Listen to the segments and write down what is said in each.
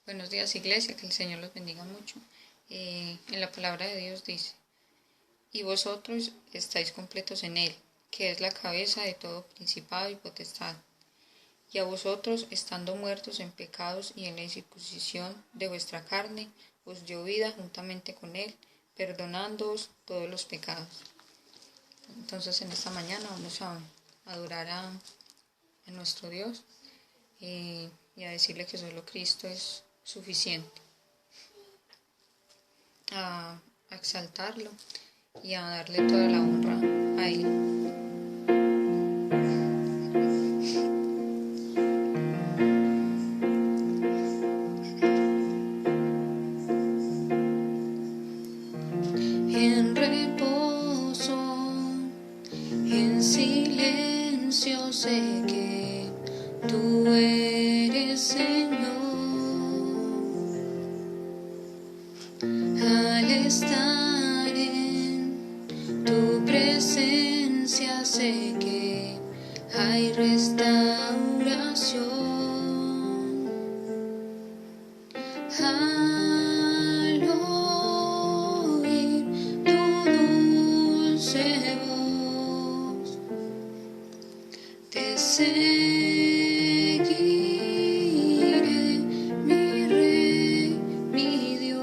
Buenos días, iglesia, que el Señor los bendiga mucho. En la palabra de Dios dice, y vosotros estáis completos en Él, que es la cabeza de todo principado y potestad. Y a vosotros, estando muertos en pecados y en la incircuncisión de vuestra carne, os dio vida juntamente con Él, perdonándoos todos los pecados. Entonces en esta mañana vamos a adorar a nuestro Dios y a decirle que solo Cristo es suficiente, a exaltarlo y a darle toda la honra a Él. En reposo, en silencio sé que tú eres Señor. Al estar en tu presencia sé que hay restauración. Al oír tu dulce voz, te seguiré, mi Rey, mi Dios.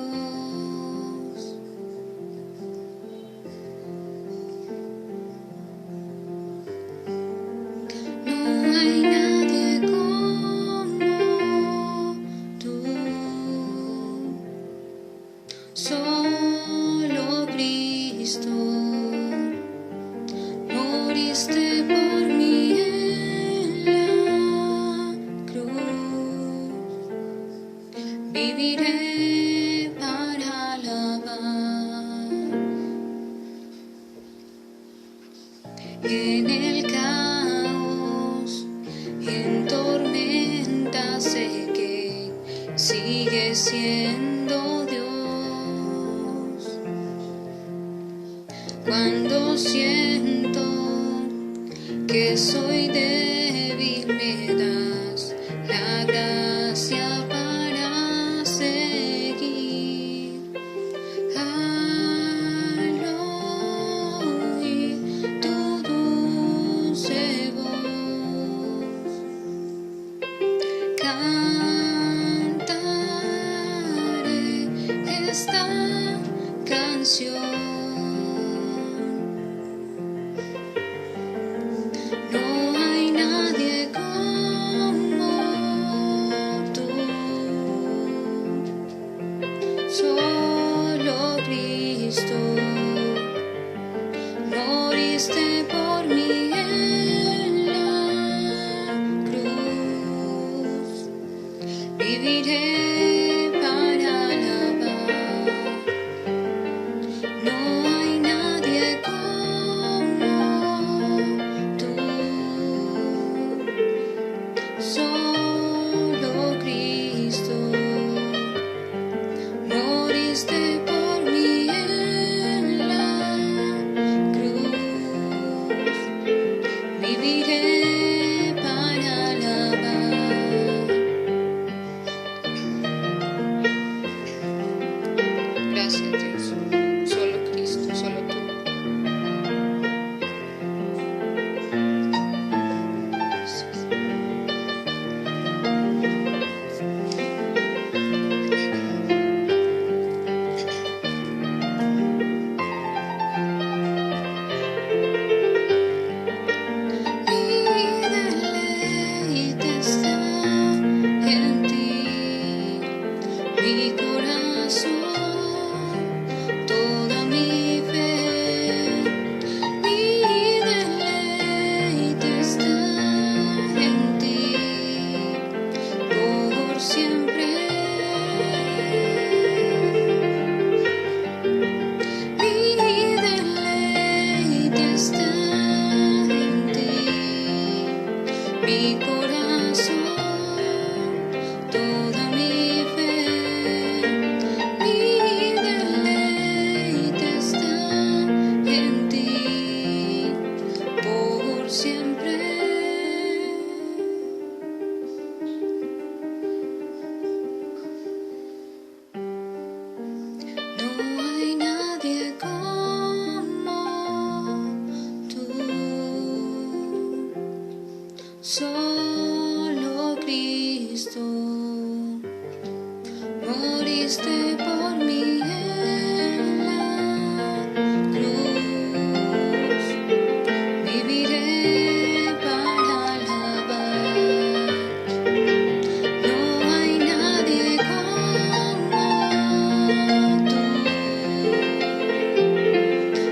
No hay nadie como tú, solo Cristo. Moriste por mí en la cruz, viviré para alabar. En el caos, en tormenta sé que sigue siendo Dios. Cuando siento que soy débil, me das la gracia para seguir. Al oír tu dulce voz, cantaré esta canción. No hay nadie como tú, solo Cristo. Moriste por mí en la cruz, viviré para alabar. No moriste por mí en la cruz. Viviré para alabar. No hay nadie como tú.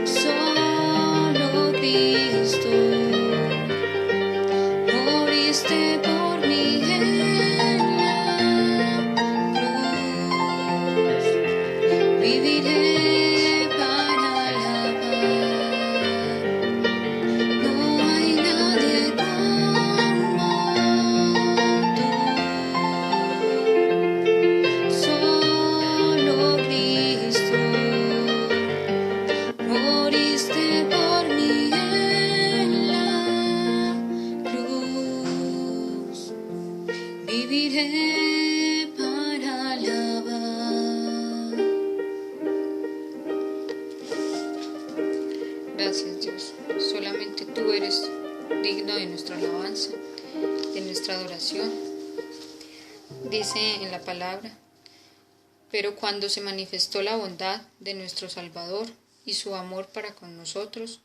Solo Cristo. Moriste por mí en la cruz. Viviré para alabar. No hay nadie como tú. Solo Cristo. Moriste por mí en la cruz. Viviré para alabar. Gracias, Dios. Solamente tú eres digno de nuestra alabanza, de nuestra adoración. Dice en la palabra: pero cuando se manifestó la bondad de nuestro Salvador y su amor para con nosotros,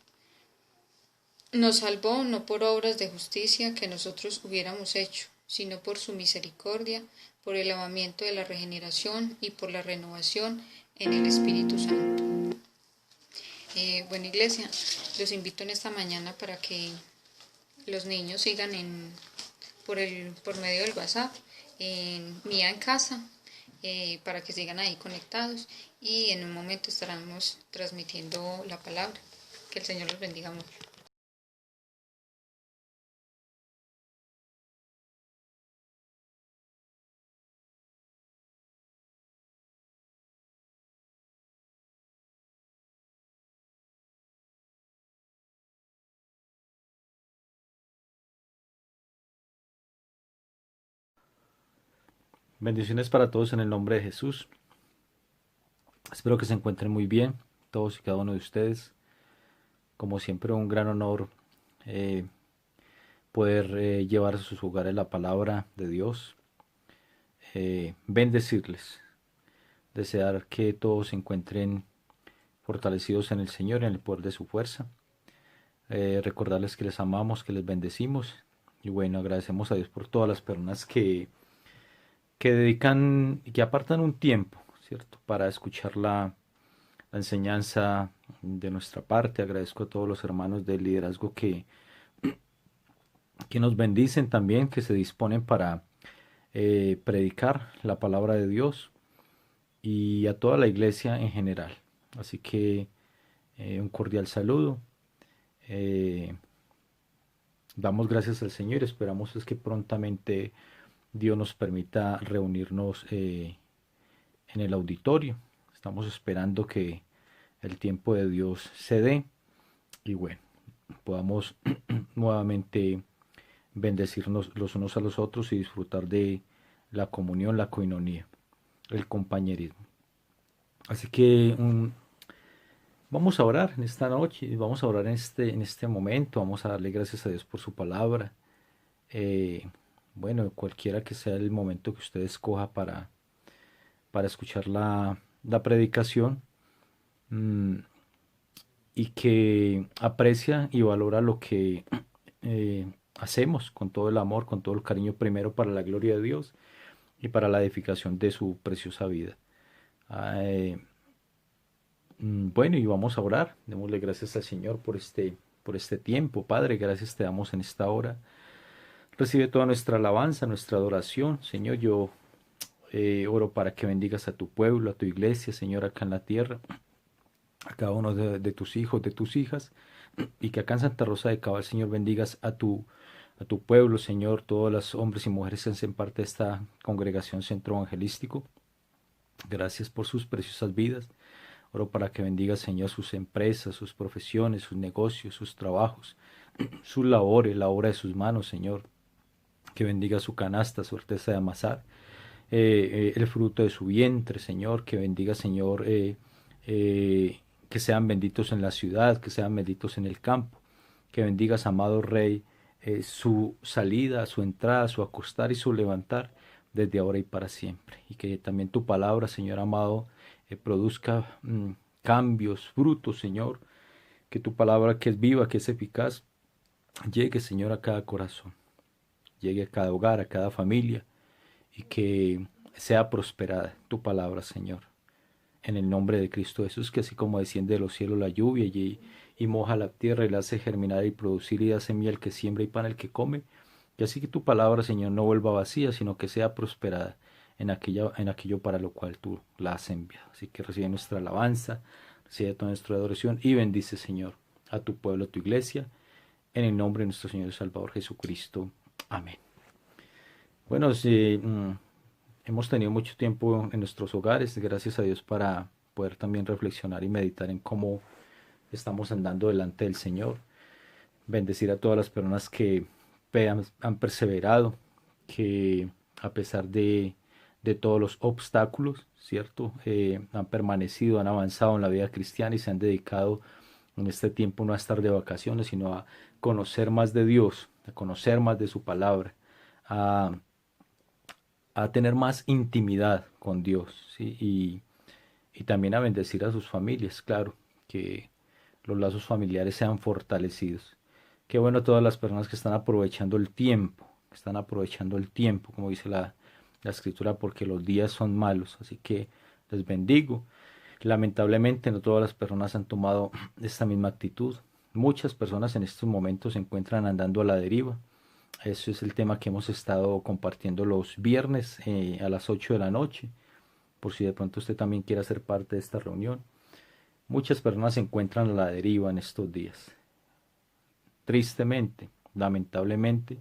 nos salvó no por obras de justicia que nosotros hubiéramos hecho, sino por su misericordia, por el lavamiento de la regeneración y por la renovación en el Espíritu Santo. Bueno, iglesia, los invito en esta mañana para que los niños sigan por medio del WhatsApp, en Mía en Casa, para que sigan ahí conectados, y en un momento estaremos transmitiendo la palabra. Que el Señor los bendiga mucho. Bendiciones para todos en el nombre de Jesús. Espero que se encuentren muy bien, todos y cada uno de ustedes. Como siempre, un gran honor poder llevar a sus hogares la palabra de Dios. Bendecirles, desear que todos se encuentren fortalecidos en el Señor, en el poder de su fuerza. Recordarles que les amamos, que les bendecimos. Y bueno, agradecemos a Dios por todas las personas que dedican y que apartan un tiempo, ¿cierto?, para escuchar la enseñanza de nuestra parte. Agradezco a todos los hermanos del liderazgo que nos bendicen también, que se disponen para predicar la palabra de Dios, y a toda la iglesia en general. Así que un cordial saludo. Damos gracias al Señor. Esperamos es que prontamente Dios nos permita reunirnos en el auditorio. Estamos esperando que el tiempo de Dios se dé y bueno, podamos nuevamente bendecirnos los unos a los otros y disfrutar de la comunión, la coinonía, el compañerismo. Así que vamos a orar en esta noche, vamos a orar en este momento, vamos a darle gracias a Dios por su palabra. Bueno, cualquiera que sea el momento que usted escoja para escuchar la predicación, y que aprecia y valora lo que hacemos con todo el amor, con todo el cariño, primero para la gloria de Dios y para la edificación de su preciosa vida. Bueno, y vamos a orar. Démosle gracias al Señor por este tiempo. Padre, gracias te damos en esta hora. Recibe toda nuestra alabanza, nuestra adoración. Señor, yo oro para que bendigas a tu pueblo, a tu iglesia, Señor, acá en la tierra, a cada uno de tus hijos, de tus hijas, y que acá en Santa Rosa de Cabal, Señor, bendigas a tu pueblo, Señor, todos los hombres y mujeres que hacen parte de esta congregación Centro Evangelístico. Gracias por sus preciosas vidas. Oro para que bendiga, Señor, sus empresas, sus profesiones, sus negocios, sus trabajos, sus labores, la obra de sus manos, Señor. Que bendiga su canasta, su arteza de amasar, el fruto de su vientre, Señor. Que bendiga, Señor, que sean benditos en la ciudad, que sean benditos en el campo. Que bendigas, amado Rey, su salida, su entrada, su acostar y su levantar desde ahora y para siempre. Y que también tu palabra, Señor amado, produzca cambios, frutos, Señor. Que tu palabra, que es viva, que es eficaz, llegue, Señor, a cada corazón, llegue a cada hogar, a cada familia, y que sea prosperada tu palabra, Señor. En el nombre de Cristo Jesús, que así como desciende de los cielos la lluvia y moja la tierra y la hace germinar y producir y da semilla al que siembra y pan al que come, que así que tu palabra, Señor, no vuelva vacía, sino que sea prosperada en aquello para lo cual tú la has enviado. Así que recibe nuestra alabanza, recibe toda nuestra adoración y bendice, Señor, a tu pueblo, a tu iglesia, en el nombre de nuestro Señor y Salvador Jesucristo. Amén. Bueno, sí, hemos tenido mucho tiempo en nuestros hogares, gracias a Dios, para poder también reflexionar y meditar en cómo estamos andando delante del Señor. Bendecir a todas las personas que han perseverado, que a pesar de todos los obstáculos, ¿cierto? Han permanecido, han avanzado en la vida cristiana y se han dedicado en este tiempo no a estar de vacaciones, sino a conocer más de Dios, a conocer más de su palabra, a, a tener más intimidad con Dios, ¿sí? Y también a bendecir a sus familias, claro, que los lazos familiares sean fortalecidos. Qué bueno todas las personas que están aprovechando el tiempo, como dice la escritura, porque los días son malos, así que les bendigo. Lamentablemente no todas las personas han tomado esta misma actitud. Muchas personas en estos momentos se encuentran andando a la deriva. Eso es el tema que hemos estado compartiendo los viernes a las 8 de la noche, por si de pronto usted también quiere hacer parte de esta reunión. Muchas personas se encuentran a la deriva en estos días. Tristemente, lamentablemente,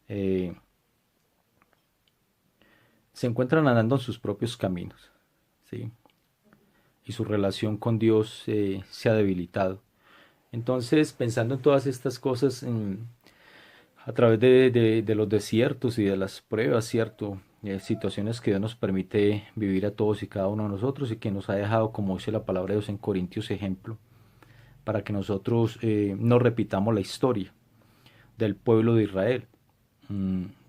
eh, se encuentran andando en sus propios caminos, ¿sí? Y su relación con Dios se ha debilitado. Entonces, pensando en todas estas cosas, a través de los desiertos y de las pruebas, ¿cierto? Situaciones que Dios nos permite vivir a todos y cada uno de nosotros y que nos ha dejado, como dice la palabra de Dios en Corintios, ejemplo, para que nosotros no repitamos la historia del pueblo de Israel.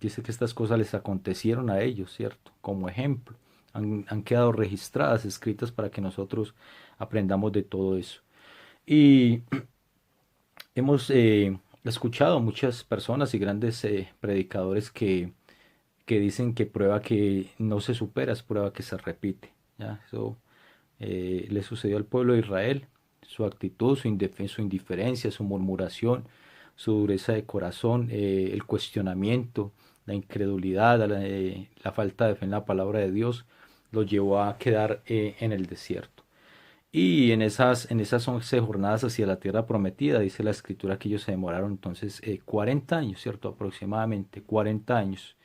Dice que estas cosas les acontecieron a ellos, ¿cierto? Como ejemplo. Han quedado registradas, escritas para que nosotros aprendamos de todo eso. Y hemos escuchado a muchas personas y grandes predicadores que dicen que prueba que no se supera es prueba que se repite. ¿Ya? Eso le sucedió al pueblo de Israel. Su actitud, su indiferencia, su murmuración, su dureza de corazón, el cuestionamiento, la incredulidad, la falta de fe en la palabra de Dios, los llevó a quedar en el desierto. Y en esas 11 jornadas hacia la tierra prometida, dice la escritura que ellos se demoraron entonces 40 años, ¿cierto? Aproximadamente 40 años,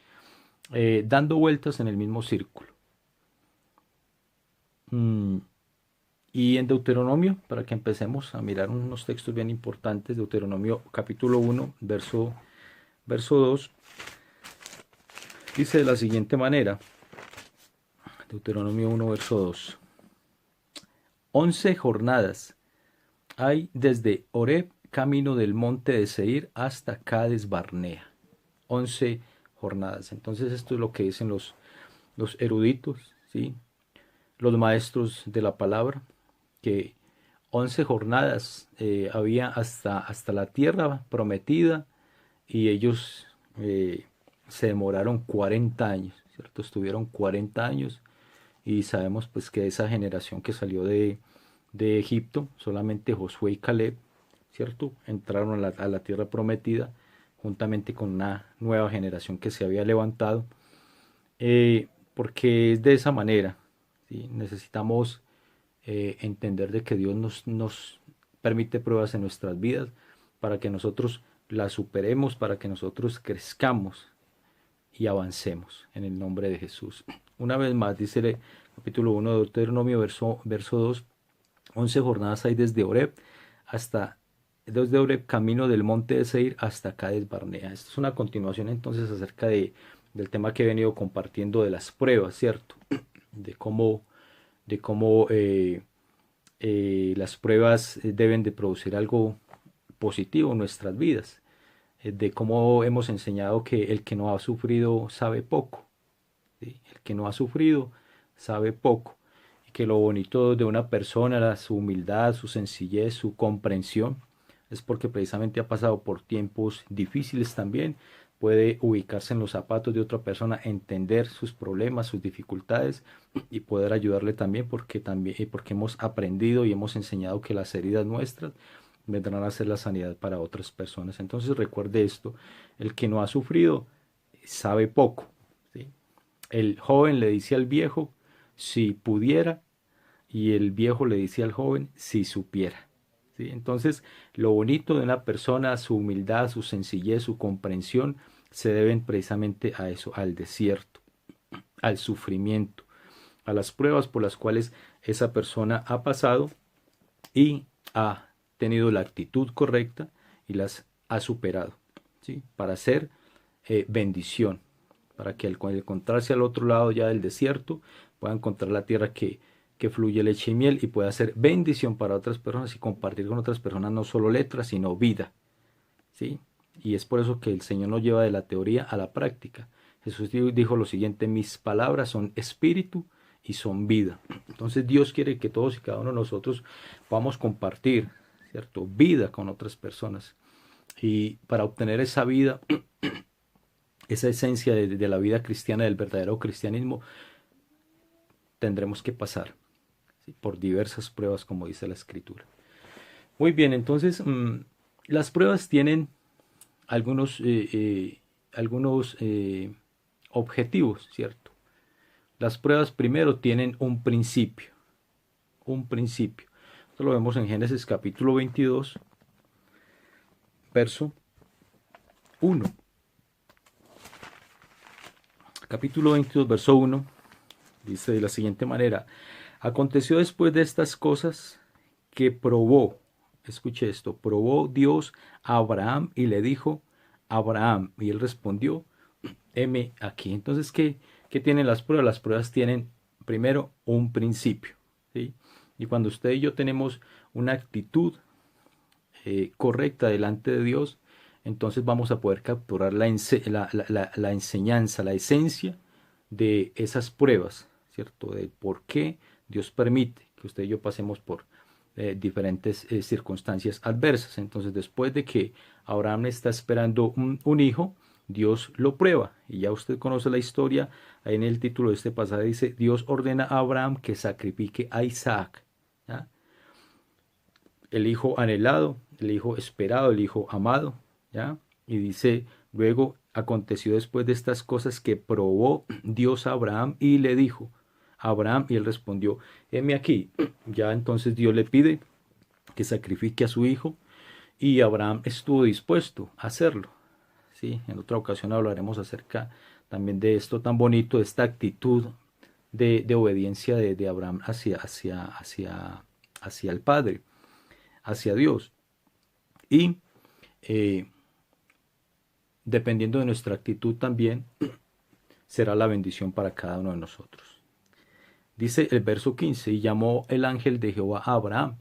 dando vueltas en el mismo círculo. Mm, Y en Deuteronomio, para que empecemos a mirar unos textos bien importantes, Deuteronomio capítulo 1, verso 2, dice de la siguiente manera, Deuteronomio 1, verso 2, 11 jornadas hay desde Horeb, camino del monte de Seir, hasta Cades Barnea. 11 jornadas. Entonces esto es lo que dicen los eruditos, ¿sí? Los maestros de la palabra, que 11 jornadas había hasta la tierra prometida y ellos se demoraron 40 años, ¿cierto? Estuvieron 40 años y sabemos pues que esa generación que salió de Egipto, solamente Josué y Caleb, ¿cierto? Entraron a la tierra prometida juntamente con una nueva generación que se había levantado, porque es de esa manera, ¿sí? Necesitamos entender de que Dios nos permite pruebas en nuestras vidas para que nosotros las superemos, para que nosotros crezcamos y avancemos en el nombre de Jesús. Una vez más, dice el capítulo 1 de Deuteronomio, verso 2, 11 jornadas hay desde Horeb, camino del monte de Seir hasta Cades Barnea. Esto es una continuación entonces acerca del tema que he venido compartiendo de las pruebas, ¿cierto? De cómo las pruebas deben de producir algo positivo en nuestras vidas, de cómo hemos enseñado que el que no ha sufrido sabe poco, ¿sí? El que no ha sufrido sabe poco. Y que lo bonito de una persona, su humildad, su sencillez, su comprensión, es porque precisamente ha pasado por tiempos difíciles también. Puede ubicarse en los zapatos de otra persona, entender sus problemas, sus dificultades y poder ayudarle también porque hemos aprendido y hemos enseñado que las heridas nuestras vendrán a ser la sanidad para otras personas. Entonces recuerde esto, el que no ha sufrido sabe poco, ¿sí? El joven le dice al viejo si pudiera y el viejo le dice al joven si supiera. ¿Sí? Entonces, lo bonito de una persona, su humildad, su sencillez, su comprensión, se deben precisamente a eso, al desierto, al sufrimiento, a las pruebas por las cuales esa persona ha pasado y ha tenido la actitud correcta y las ha superado, ¿sí? Para ser bendición, para que al encontrarse al otro lado ya del desierto pueda encontrar la tierra que fluye leche y miel y pueda ser bendición para otras personas y compartir con otras personas no solo letras, sino vida, ¿sí? Y es por eso que el Señor nos lleva de la teoría a la práctica. Jesús dijo lo siguiente: mis palabras son espíritu y son vida. Entonces Dios quiere que todos y cada uno de nosotros podamos compartir, ¿cierto?, vida con otras personas. Y para obtener esa vida, esa esencia de la vida cristiana, del verdadero cristianismo, tendremos que pasar, ¿sí?, por diversas pruebas, como dice la Escritura. Muy bien, entonces las pruebas tienen algunos objetivos, ¿cierto? Las pruebas primero tienen un principio, un principio. Esto lo vemos en Génesis capítulo 22, verso 1. Capítulo 22, verso 1, dice de la siguiente manera: aconteció después de estas cosas que probó, escuche esto, probó Dios a Abraham y le dijo: Abraham, y él respondió: heme aquí. Entonces, ¿qué tienen las pruebas? Las pruebas tienen primero un principio, ¿sí? Y cuando usted y yo tenemos una actitud correcta delante de Dios, entonces vamos a poder capturar la enseñanza, la esencia de esas pruebas, ¿cierto? De por qué Dios permite que usted y yo pasemos por diferentes circunstancias adversas. Entonces, después de que Abraham está esperando un hijo, Dios lo prueba. Y ya usted conoce la historia. Ahí en el título de este pasaje dice: Dios ordena a Abraham que sacrifique a Isaac, ¿ya? El hijo anhelado, el hijo esperado, el hijo amado, ¿ya? Y dice: luego aconteció después de estas cosas que probó Dios a Abraham y le dijo: Abraham, y él respondió: heme aquí. Ya entonces Dios le pide que sacrifique a su hijo y Abraham estuvo dispuesto a hacerlo, ¿sí? En otra ocasión hablaremos acerca también de esto tan bonito, de esta actitud de obediencia de Abraham hacia el Padre, hacia Dios. Y dependiendo de nuestra actitud también será la bendición para cada uno de nosotros. Dice el verso 15: y llamó el ángel de Jehová a Abraham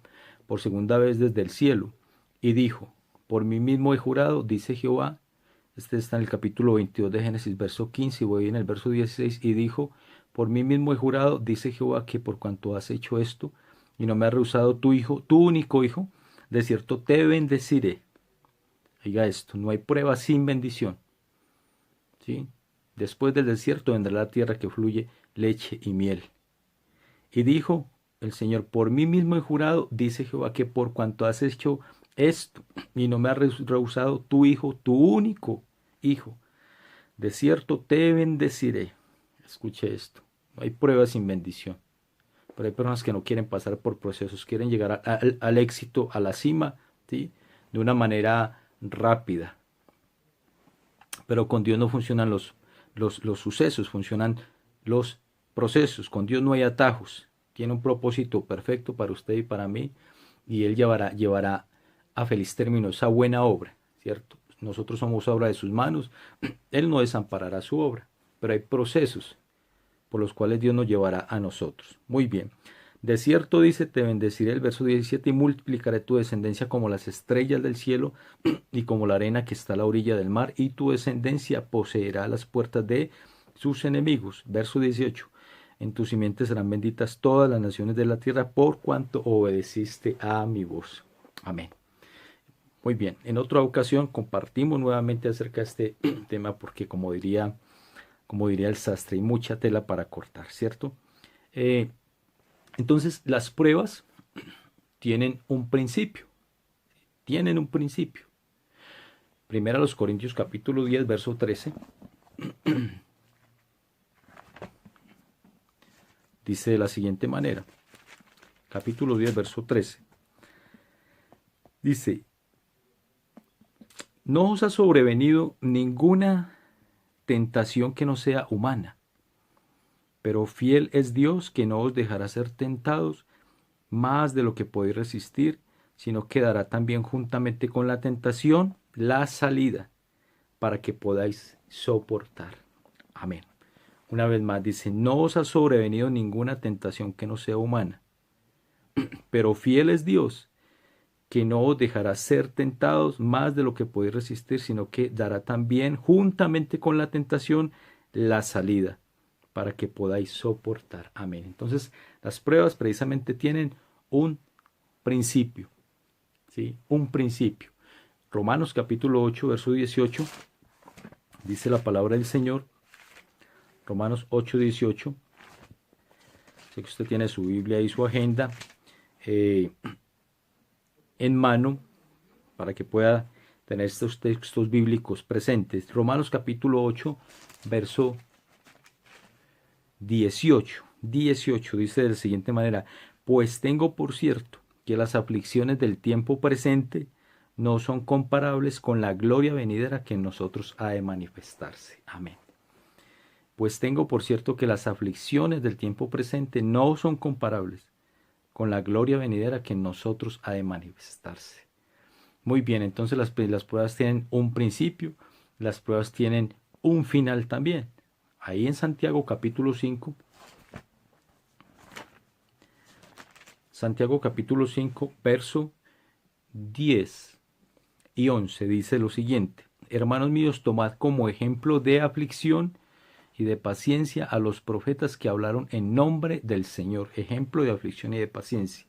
por segunda vez desde el cielo y dijo: por mí mismo he jurado, dice Jehová. Este está en el capítulo 22 de Génesis, verso 15, y voy en el verso 16, y dijo: por mí mismo he jurado, dice Jehová, que por cuanto has hecho esto y no me has rehusado tu hijo, tu único hijo, de cierto te bendeciré. Oiga esto, no hay prueba sin bendición, ¿sí? Después del desierto vendrá la tierra que fluye leche y miel. Y dijo el Señor: por mí mismo he jurado, dice Jehová, que por cuanto has hecho esto y no me has rehusado tu hijo, tu único hijo, de cierto te bendeciré. Escuche esto, no hay pruebas sin bendición. Pero hay personas que no quieren pasar por procesos, quieren llegar al éxito, a la cima, ¿sí?, de una manera rápida. Pero con Dios no funcionan los sucesos, funcionan los procesos. Con Dios no hay atajos. Tiene un propósito perfecto para usted y para mí, y Él llevará a feliz término esa buena obra, ¿cierto? Nosotros somos obra de sus manos. Él no desamparará su obra, pero hay procesos por los cuales Dios nos llevará a nosotros. Muy bien. De cierto dice: te bendeciré, el verso 17, y multiplicaré tu descendencia como las estrellas del cielo y como la arena que está a la orilla del mar, y tu descendencia poseerá las puertas de sus enemigos. Verso 18. En tu simiente serán benditas todas las naciones de la tierra por cuanto obedeciste a mi voz. Amén. Muy bien, en otra ocasión compartimos nuevamente acerca de este tema porque como diría el sastre, hay mucha tela para cortar, ¿cierto? Eh, entonces, las pruebas tienen un principio, tienen un principio. Primera a los Corintios capítulo 10, verso 13. Dice de la siguiente manera, capítulo 10, verso 13. Dice, no os ha sobrevenido ninguna tentación que no sea humana, pero fiel es Dios que no os dejará ser tentados más de lo que podéis resistir, sino que dará también juntamente con la tentación la salida para que podáis soportar. Amén. Una vez más dice, no os ha sobrevenido ninguna tentación que no sea humana, pero fiel es Dios que no os dejará ser tentados más de lo que podéis resistir, sino que dará también juntamente con la tentación la salida para que podáis soportar. Amén. Entonces, las pruebas precisamente tienen un principio, ¿sí? Un principio. Romanos capítulo 8, verso 18, dice la palabra del Señor. Romanos 8, 18. Sé que usted tiene su Biblia y su agenda en mano para que pueda tener estos textos bíblicos presentes. Romanos capítulo 8, verso 18. 18 dice de la siguiente manera, pues tengo por cierto que las aflicciones del tiempo presente no son comparables con la gloria venidera que en nosotros ha de manifestarse. Amén. Pues tengo por cierto que las aflicciones del tiempo presente no son comparables con la gloria venidera que en nosotros ha de manifestarse. Muy bien, entonces las pruebas tienen un principio, las pruebas tienen un final también. Ahí en Santiago capítulo 5, Santiago capítulo 5, verso 10 y 11 dice lo siguiente, hermanos míos, tomad como ejemplo de aflicción y de paciencia a los profetas que hablaron en nombre del Señor, ejemplo de aflicción y de paciencia.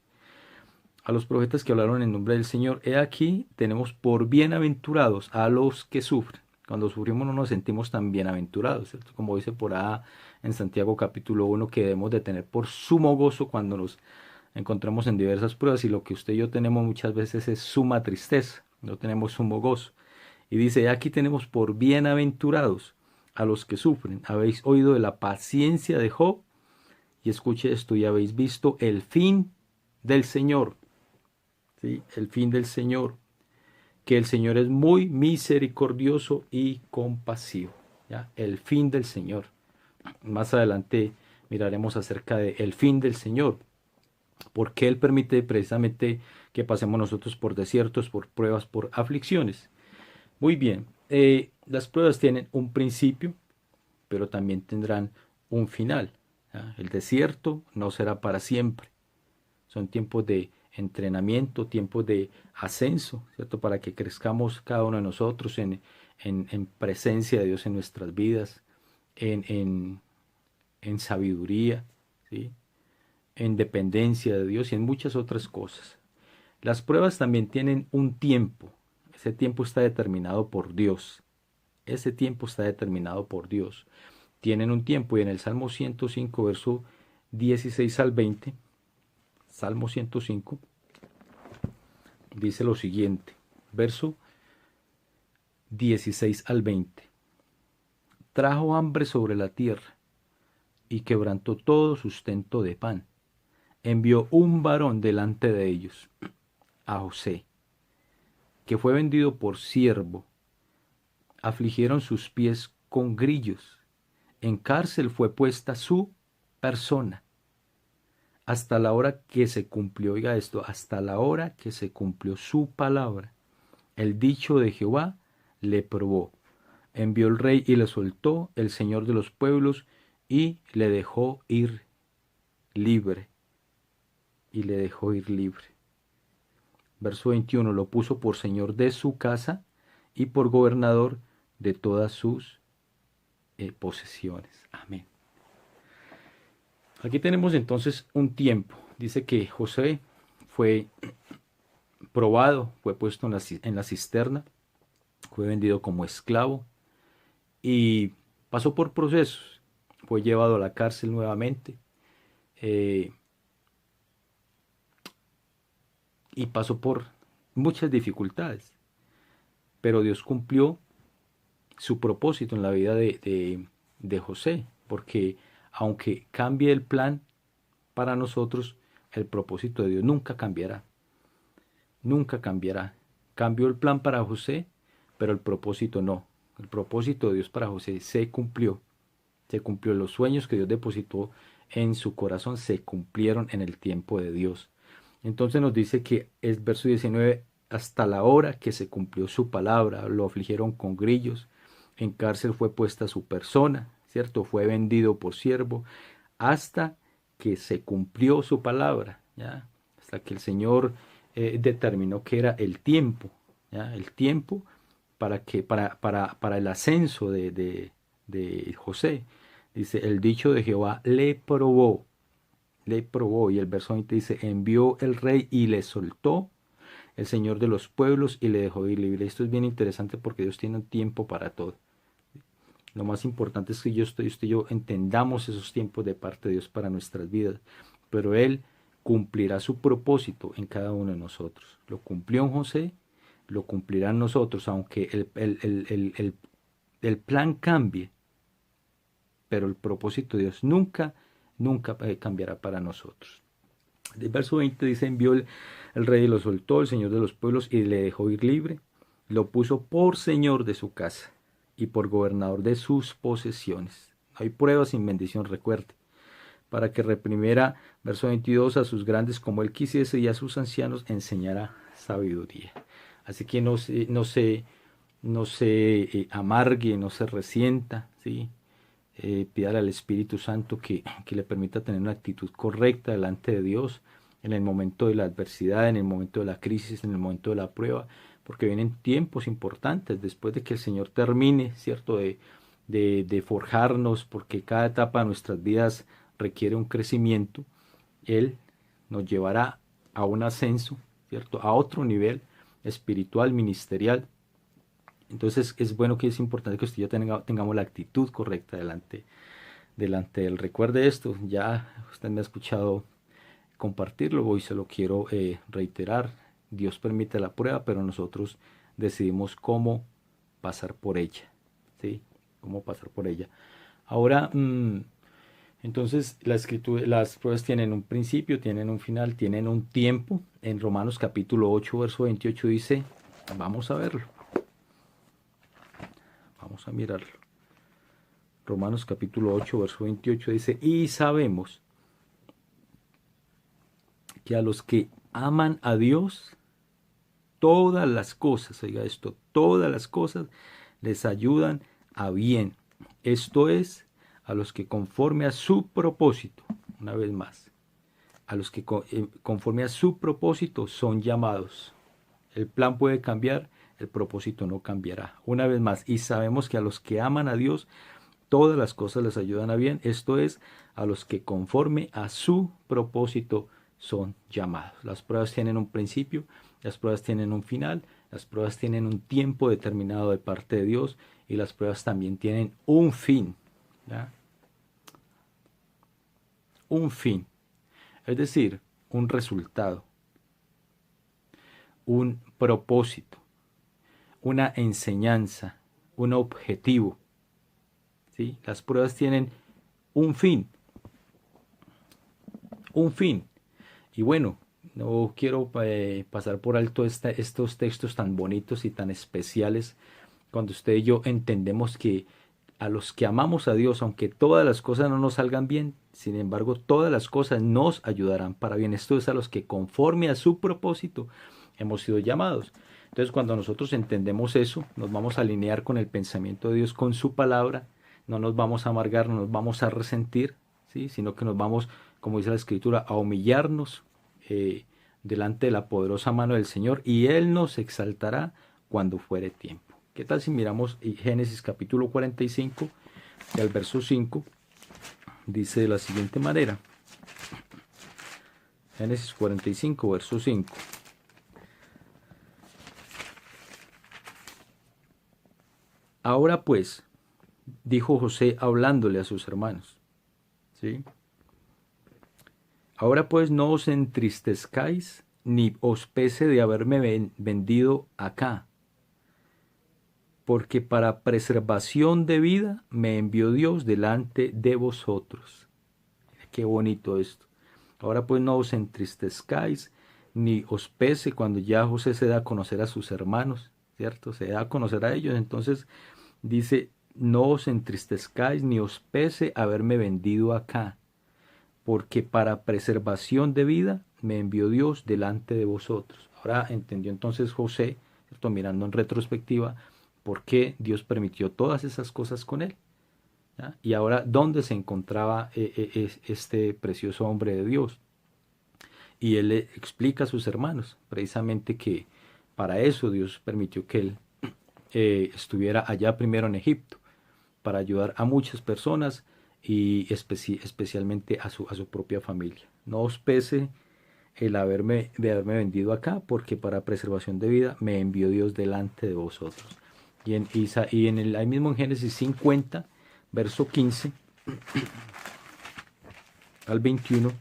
A los profetas que hablaron en nombre del Señor, he aquí, tenemos por bienaventurados a los que sufren. Cuando sufrimos no nos sentimos tan bienaventurados, ¿cierto? Como dice por ahí en Santiago capítulo 1, que debemos de tener por sumo gozo cuando nos encontramos en diversas pruebas, y lo que usted y yo tenemos muchas veces es suma tristeza, no tenemos sumo gozo. Y dice, aquí tenemos por bienaventurados a los que sufren. Habéis oído de la paciencia de Job, y escuche esto, y habéis visto el fin del Señor. ¿Sí? El fin del Señor, que el Señor es muy misericordioso y compasivo. ¿Ya? El fin del Señor. Más adelante miraremos acerca del fin del Señor. Porque Él permite precisamente que pasemos nosotros por desiertos, por pruebas, por aflicciones. Muy bien, las pruebas tienen un principio, pero también tendrán un final. ¿Ya? El desierto no será para siempre. Son tiempos de entrenamiento, tiempos de ascenso, ¿cierto? Para que crezcamos cada uno de nosotros en presencia de Dios en nuestras vidas, en sabiduría, ¿sí? En dependencia de Dios y en muchas otras cosas. Las pruebas también tienen un tiempo. Ese tiempo está determinado por Dios. Ese tiempo está determinado por Dios. Tienen un tiempo, y en el Salmo 105, verso 16 al 20, Salmo 105, dice lo siguiente, verso 16 al 20. Trajo hambre sobre la tierra y quebrantó todo sustento de pan. Envió un varón delante de ellos, a José, que fue vendido por siervo. Afligieron sus pies con grillos. En cárcel fue puesta su persona, hasta la hora que se cumplió, oiga esto, hasta la hora que se cumplió su palabra. El dicho de Jehová le probó. Envió el rey y le soltó, el Señor de los pueblos, y le dejó ir libre. Y le dejó ir libre. Verso 21, lo puso por señor de su casa y por gobernador de todas sus posesiones. Amén. Aquí tenemos entonces un tiempo. Dice que José fue probado, fue puesto en la cisterna, fue vendido como esclavo y pasó por procesos. Fue llevado a la cárcel nuevamente y pasó por muchas dificultades. Pero Dios cumplió su propósito en la vida de José, porque aunque cambie el plan para nosotros, el propósito de Dios nunca cambiará. Nunca cambiará. Cambió el plan para José, pero el propósito no. El propósito de Dios para José se cumplió. Se cumplió. Los sueños que Dios depositó en su corazón se cumplieron en el tiempo de Dios. Entonces nos dice que es verso 19, hasta la hora que se cumplió su palabra, lo afligieron con grillos, en cárcel fue puesta su persona, ¿cierto? Fue vendido por siervo, hasta que se cumplió su palabra, ¿ya? Hasta que el Señor determinó que era el tiempo, ¿ya? El tiempo para el ascenso de José. Dice, el dicho de Jehová le probó, y el verso 20 dice, envió el rey y le soltó el Señor de los pueblos y le dejó ir libre. Esto es bien interesante porque Dios tiene un tiempo para todo. Lo más importante es que usted y yo entendamos esos tiempos de parte de Dios para nuestras vidas, pero Él cumplirá su propósito en cada uno de nosotros. Lo cumplió en José, lo cumplirá en nosotros, aunque el plan cambie, pero el propósito de Dios nunca cambiará para nosotros. El verso 20 dice, envió el rey y lo soltó, el Señor de los pueblos, y le dejó ir libre, lo puso por señor de su casa y por gobernador de sus posesiones. No hay prueba sin bendición, recuerde, para que reprimiera, verso 22, a sus grandes como él quisiese y a sus ancianos enseñara sabiduría. Así que no se amargue, no se resienta, ¿sí? Pídale al Espíritu Santo que le permita tener una actitud correcta delante de Dios en el momento de la adversidad, en el momento de la crisis, en el momento de la prueba, porque vienen tiempos importantes después de que el Señor termine, ¿cierto?, de forjarnos, porque cada etapa de nuestras vidas requiere un crecimiento. Él nos llevará a un ascenso, ¿cierto?, a otro nivel espiritual, ministerial. Entonces es bueno, que es importante que usted y yo tengamos la actitud correcta delante de él. Recuerde esto, ya usted me ha escuchado compartirlo, hoy se lo quiero reiterar. Dios permite la prueba, pero nosotros decidimos cómo pasar por ella, ¿sí? Cómo pasar por ella. Ahora, entonces las pruebas tienen un principio, tienen un final, tienen un tiempo. En Romanos capítulo 8, verso 28 dice, vamos a verlo. Vamos a mirarlo. Romanos capítulo 8, verso 28 dice, y sabemos que a los que aman a Dios, todas las cosas, oiga esto, todas las cosas les ayudan a bien. Esto es, a los que conforme a su propósito, una vez más, a los que conforme a su propósito son llamados. El plan puede cambiar, el propósito no cambiará. Una vez más, y sabemos que a los que aman a Dios, todas las cosas les ayudan a bien. Esto es, a los que conforme a su propósito son llamados. Las pruebas tienen un principio, las pruebas tienen un final, las pruebas tienen un tiempo determinado de parte de Dios y las pruebas también tienen un fin, ¿ya? Un fin, es decir, un resultado, un propósito, una enseñanza, un objetivo, ¿sí? Las pruebas tienen un fin, un fin. Y bueno, no quiero pasar por alto estos textos tan bonitos y tan especiales cuando usted y yo entendemos que a los que amamos a Dios, aunque todas las cosas no nos salgan bien, sin embargo, todas las cosas nos ayudarán para bien. Esto es a los que conforme a su propósito hemos sido llamados. Entonces, cuando nosotros entendemos eso, nos vamos a alinear con el pensamiento de Dios, con su palabra, no nos vamos a amargar, no nos vamos a resentir, ¿sí? Sino que nos vamos, como dice la Escritura, a humillarnos delante de la poderosa mano del Señor, y Él nos exaltará cuando fuere tiempo. ¿Qué tal si miramos Génesis capítulo 45, Y al verso 5 dice de la siguiente manera. Génesis 45, verso 5. Ahora pues, dijo José hablándole a sus hermanos, ¿sí? Ahora pues no os entristezcáis ni os pese de haberme vendido acá, porque para preservación de vida me envió Dios delante de vosotros. Qué bonito esto. Ahora pues no os entristezcáis ni os pese cuando ya José se da a conocer a sus hermanos, ¿cierto? Se da a conocer a ellos, entonces dice, no os entristezcáis ni os pese haberme vendido acá, porque para preservación de vida me envió Dios delante de vosotros. Ahora entendió entonces José, ¿cierto? Mirando en retrospectiva, por qué Dios permitió todas esas cosas con él. ¿Ya? Y ahora, ¿dónde se encontraba este precioso hombre de Dios? Y él le explica a sus hermanos, precisamente que para eso Dios permitió que él estuviera allá primero en Egipto, para ayudar a muchas personas y especialmente a su propia familia. No os pese el haberme vendido acá, porque para preservación de vida me envió Dios delante de vosotros. Y en el, ahí mismo en Génesis 50, verso 15 al 21,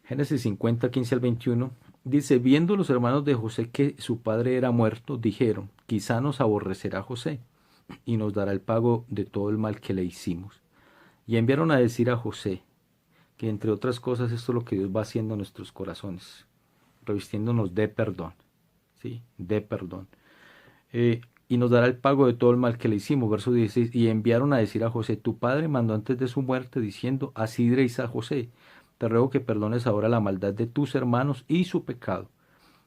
Génesis 50, 15 al 21, dice, viendo los hermanos de José que su padre era muerto, dijeron, quizá nos aborrecerá José y nos dará el pago de todo el mal que le hicimos. Y enviaron a decir a José, que entre otras cosas esto es lo que Dios va haciendo en nuestros corazones, revistiéndonos de perdón, ¿sí? De perdón. Y nos dará el pago de todo el mal que le hicimos. Verso 16, y enviaron a decir a José, tu padre mandó antes de su muerte, diciendo, así diréis a José, te ruego que perdones ahora la maldad de tus hermanos y su pecado,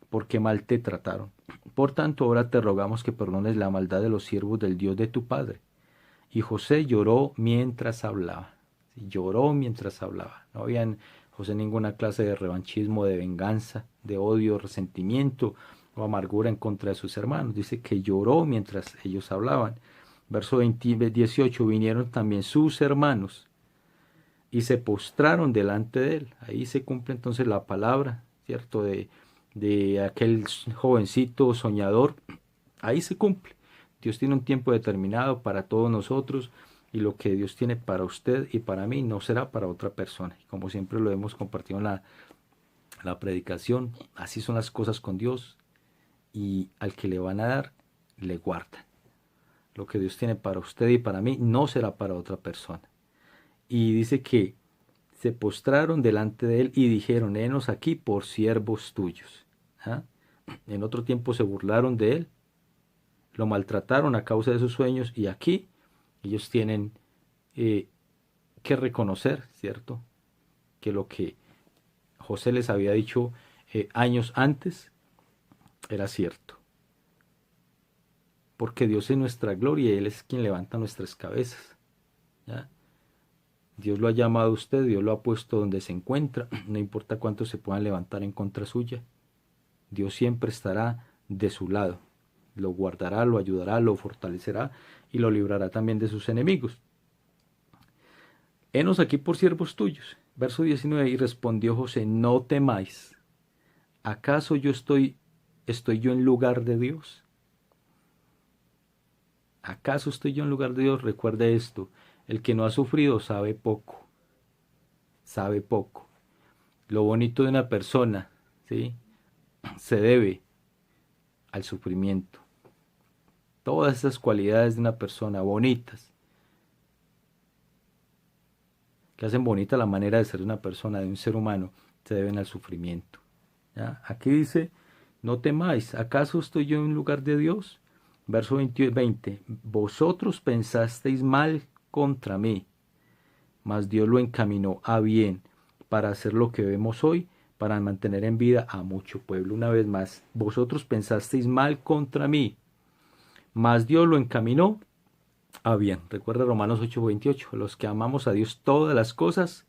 porque mal te trataron. Por tanto, ahora te rogamos que perdones la maldad de los siervos del Dios de tu padre. Y José lloró mientras hablaba. Lloró mientras hablaba. No había en José ninguna clase de revanchismo, de venganza, de odio, resentimiento o amargura en contra de sus hermanos. Dice que lloró mientras ellos hablaban. Verso 18, vinieron también sus hermanos y se postraron delante de él. Ahí se cumple entonces la palabra, ¿cierto? De aquel jovencito soñador. Ahí se cumple. Dios tiene un tiempo determinado para todos nosotros y lo que Dios tiene para usted y para mí no será para otra persona. Y como siempre lo hemos compartido en la predicación, así son las cosas con Dios y al que le van a dar, le guardan. Lo que Dios tiene para usted y para mí no será para otra persona. Y dice que se postraron delante de él y dijeron, henos aquí por siervos tuyos. ¿Ah? En otro tiempo se burlaron de él, lo maltrataron a causa de sus sueños y aquí ellos tienen que reconocer, ¿cierto? Que lo que José les había dicho años antes era cierto. Porque Dios es nuestra gloria y Él es quien levanta nuestras cabezas. ¿Ya? Dios lo ha llamado a usted, Dios lo ha puesto donde se encuentra, no importa cuánto se puedan levantar en contra suya. Dios siempre estará de su lado. Lo guardará, lo ayudará, lo fortalecerá y lo librará también de sus enemigos. Henos aquí por siervos tuyos. Verso 19, y respondió José, no temáis. ¿Acaso estoy yo en lugar de Dios? ¿Acaso estoy yo en lugar de Dios? Recuerde esto, el que no ha sufrido sabe poco. Sabe poco. Lo bonito de una persona, ¿sí? Se debe al sufrimiento. Todas esas cualidades de una persona bonitas, que hacen bonita la manera de ser de una persona, de un ser humano, se deben al sufrimiento. ¿Ya? Aquí dice, no temáis, ¿acaso estoy yo en lugar de Dios? Verso 20, vosotros pensasteis mal contra mí, mas Dios lo encaminó a bien para hacer lo que vemos hoy, para mantener en vida a mucho pueblo. Una vez más, vosotros pensasteis mal contra mí, mas Dios lo encaminó a bien. Recuerda Romanos 8:28, los que amamos a Dios todas las cosas,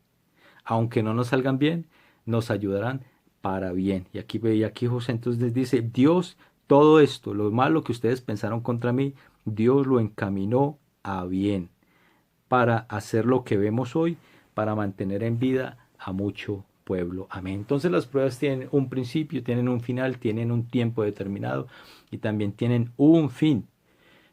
aunque no nos salgan bien, nos ayudarán para bien. Y aquí José entonces dice, Dios, todo esto, lo malo que ustedes pensaron contra mí, Dios lo encaminó a bien, para hacer lo que vemos hoy, para mantener en vida a mucho pueblo. Amén. Entonces las pruebas tienen un principio, tienen un final, tienen un tiempo determinado y también tienen un fin.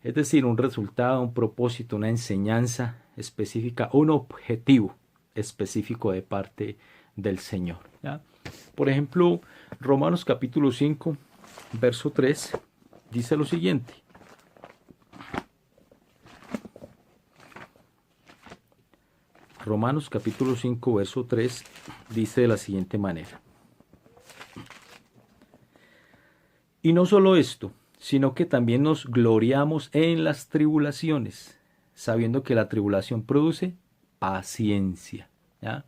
Es decir, un resultado, un propósito, una enseñanza específica, un objetivo específico de parte del Señor. ¿Ya? Por ejemplo, Romanos capítulo 5, verso 3, dice lo siguiente. Romanos capítulo 5, verso 3, dice de la siguiente manera. Y no solo esto, sino que también nos gloriamos en las tribulaciones, sabiendo que la tribulación produce paciencia, ¿ya?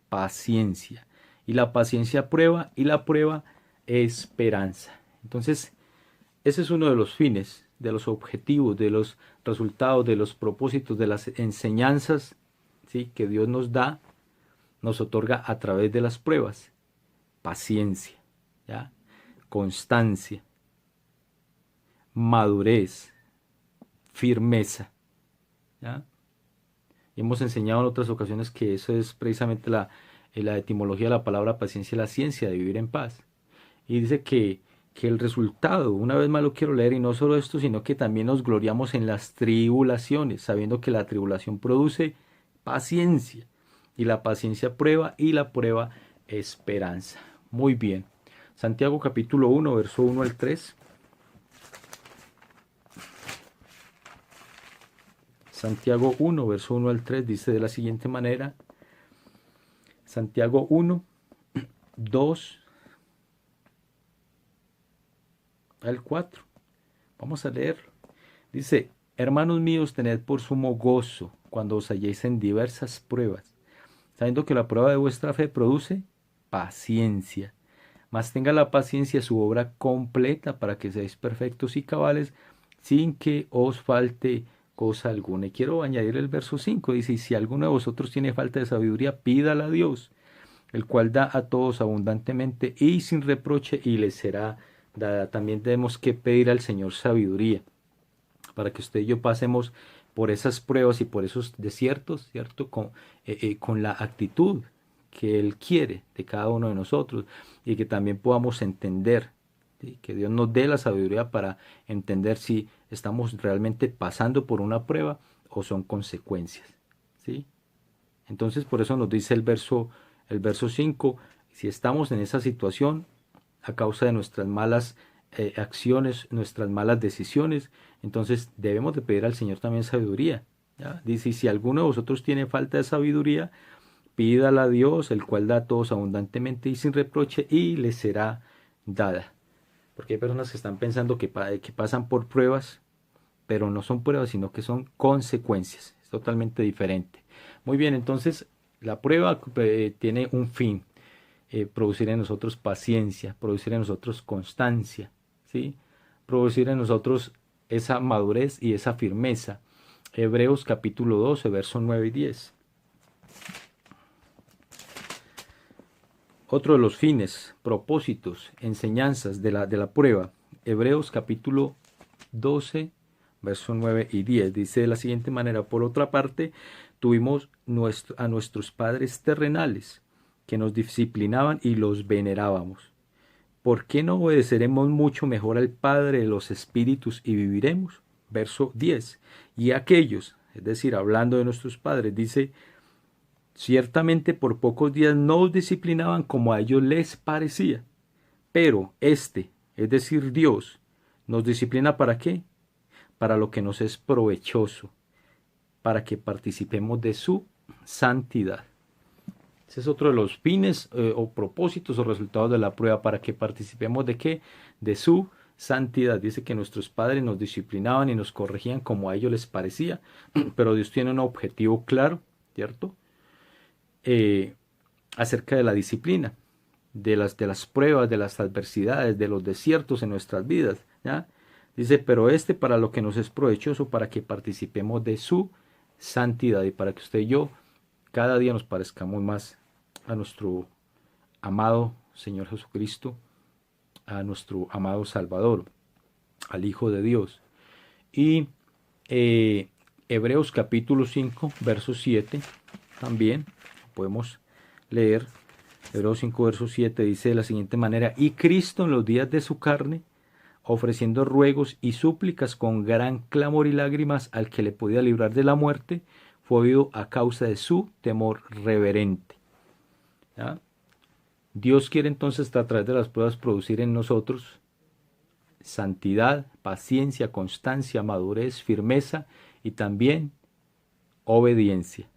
Paciencia. Y la paciencia prueba, y la prueba esperanza. Entonces, ese es uno de los fines, de los objetivos, de los resultados, de los propósitos, de las enseñanzas, ¿sí?, que Dios nos da, nos otorga a través de las pruebas. Paciencia, ¿ya? Constancia, madurez, firmeza, ¿ya? Y hemos enseñado en otras ocasiones que eso es precisamente la etimología de la palabra paciencia, la ciencia de vivir en paz. Y dice que el resultado, una vez más lo quiero leer, y no solo esto, sino que también nos gloriamos en las tribulaciones, sabiendo que la tribulación produce paciencia, y la paciencia prueba, y la prueba esperanza. Muy bien. Santiago capítulo 1, verso 1 al 3. Santiago 1, verso 1 al 3 dice de la siguiente manera. Santiago 1, 2 al 4. Vamos a leerlo. Dice, hermanos míos, tened por sumo gozo cuando os halléis en diversas pruebas, sabiendo que la prueba de vuestra fe produce paciencia. Mas tenga la paciencia su obra completa para que seáis perfectos y cabales, sin que os falte cosa alguna. Y quiero añadir el verso 5, dice, y si alguno de vosotros tiene falta de sabiduría, pídala a Dios, el cual da a todos abundantemente y sin reproche, y les será dada. También tenemos que pedir al Señor sabiduría, para que usted y yo pasemos por esas pruebas y por esos desiertos, ¿cierto? Con la actitud que Él quiere de cada uno de nosotros, y que también podamos entender, ¿sí?, que Dios nos dé la sabiduría para entender si estamos realmente pasando por una prueba o son consecuencias, ¿sí? Entonces por eso nos dice el verso 5, si estamos en esa situación a causa de nuestras malas acciones, nuestras malas decisiones, entonces debemos de pedir al Señor también sabiduría, ¿ya? Dice, si alguno de vosotros tiene falta de sabiduría, pídala a Dios, el cual da a todos abundantemente y sin reproche, y le será dada. Porque hay personas que están pensando que pasan por pruebas, pero no son pruebas, sino que son consecuencias. Es totalmente diferente. Muy bien, entonces la prueba tiene un fin. Producir en nosotros paciencia, producir en nosotros constancia, ¿sí? Producir en nosotros esa madurez y esa firmeza. Hebreos capítulo 12, versos 9 y 10. Otro de los fines, propósitos, enseñanzas de la prueba. Hebreos capítulo 12, versos 9 y 10. Dice de la siguiente manera, por otra parte, tuvimos a nuestros padres terrenales, que nos disciplinaban y los venerábamos. ¿Por qué no obedeceremos mucho mejor al Padre de los Espíritus y viviremos? Verso 10. Y aquellos, es decir, hablando de nuestros padres, dice, ciertamente por pocos días no os disciplinaban como a ellos les parecía, pero es decir, Dios, nos disciplina ¿para qué? Para lo que nos es provechoso, para que participemos de su santidad. Ese es otro de los fines o propósitos o resultados de la prueba, para que participemos de qué, de su santidad. Dice que nuestros padres nos disciplinaban y nos corregían como a ellos les parecía, pero Dios tiene un objetivo claro, ¿cierto? Acerca de la disciplina, de las pruebas, de las adversidades, de los desiertos en nuestras vidas, ¿ya? Dice, pero para lo que nos es provechoso, para que participemos de su santidad, y para que usted y yo cada día nos parezcamos más a nuestro amado Señor Jesucristo, a nuestro amado Salvador, al Hijo de Dios. Y Hebreos capítulo 5, verso 7, también podemos leer. Hebreos 5, verso 7 dice de la siguiente manera: y Cristo en los días de su carne, ofreciendo ruegos y súplicas con gran clamor y lágrimas al que le podía librar de la muerte, fue oído a causa de su temor reverente. ¿Ya? Dios quiere entonces a través de las pruebas producir en nosotros santidad, paciencia, constancia, madurez, firmeza y también obediencia.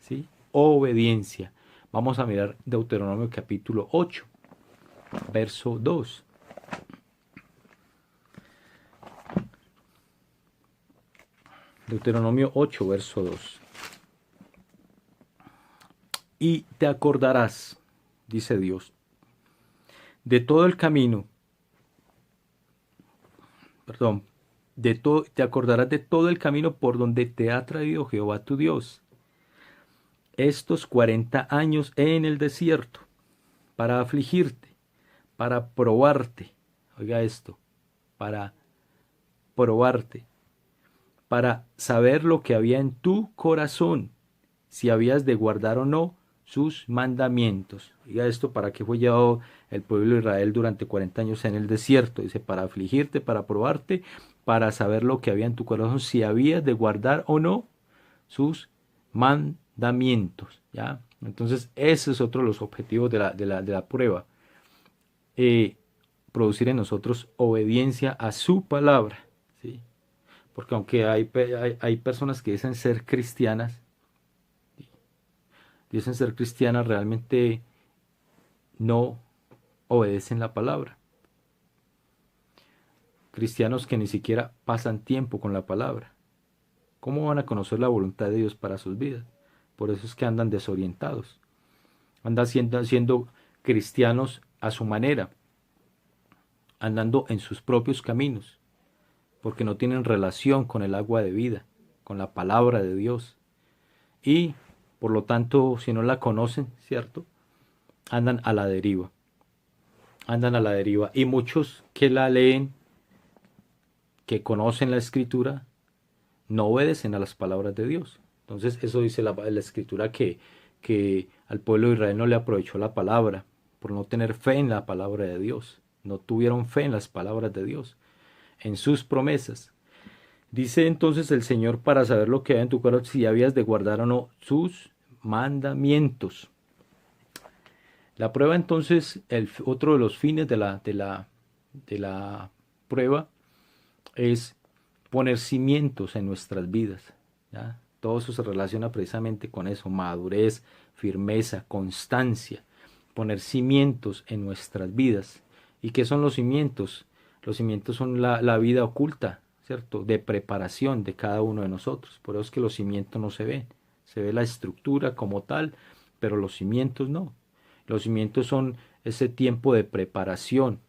¿Sí? Obediencia. Vamos a mirar Deuteronomio capítulo 8, verso 2. Deuteronomio 8, verso 2. Y te acordarás, dice Dios, de todo el camino, te acordarás de todo el camino por donde te ha traído Jehová tu Dios estos 40 años en el desierto, para afligirte, para probarte, oiga esto, para probarte, para saber lo que había en tu corazón, si habías de guardar o no sus mandamientos. Oiga esto, para qué fue llevado el pueblo de Israel durante 40 años en el desierto. Dice, para afligirte, para probarte, para saber lo que había en tu corazón, si habías de guardar o no sus mandamientos. ¿Ya? Entonces, ese es otro de los objetivos de la prueba. Producir en nosotros obediencia a su palabra. ¿Sí? Porque aunque hay personas que dicen ser cristianas, realmente no obedecen la palabra. Cristianos que ni siquiera pasan tiempo con la palabra. ¿Cómo van a conocer la voluntad de Dios para sus vidas? Por eso es que andan desorientados. Andan siendo cristianos a su manera, andando en sus propios caminos, porque no tienen relación con el agua de vida, con la palabra de Dios. Y, por lo tanto, si no la conocen, ¿cierto? Andan a la deriva. Andan a la deriva. Y muchos que la leen, que conocen la Escritura, no obedecen a las palabras de Dios. Entonces, eso dice la Escritura, que al pueblo de Israel no le aprovechó la palabra, por no tener fe en la palabra de Dios. No tuvieron fe en las palabras de Dios, en sus promesas. Dice entonces el Señor, para saber lo que hay en tu corazón, si habías de guardar o no sus mandamientos. La prueba entonces, otro de los fines de la prueba es poner cimientos en nuestras vidas. ¿Ya? Todo eso se relaciona precisamente con eso: madurez, firmeza, constancia. Poner cimientos en nuestras vidas. ¿Y qué son los cimientos? Los cimientos son la vida oculta, ¿cierto? De preparación de cada uno de nosotros. Por eso es que los cimientos no se ven. Se ve la estructura como tal, pero los cimientos no. Los cimientos son ese tiempo de preparación.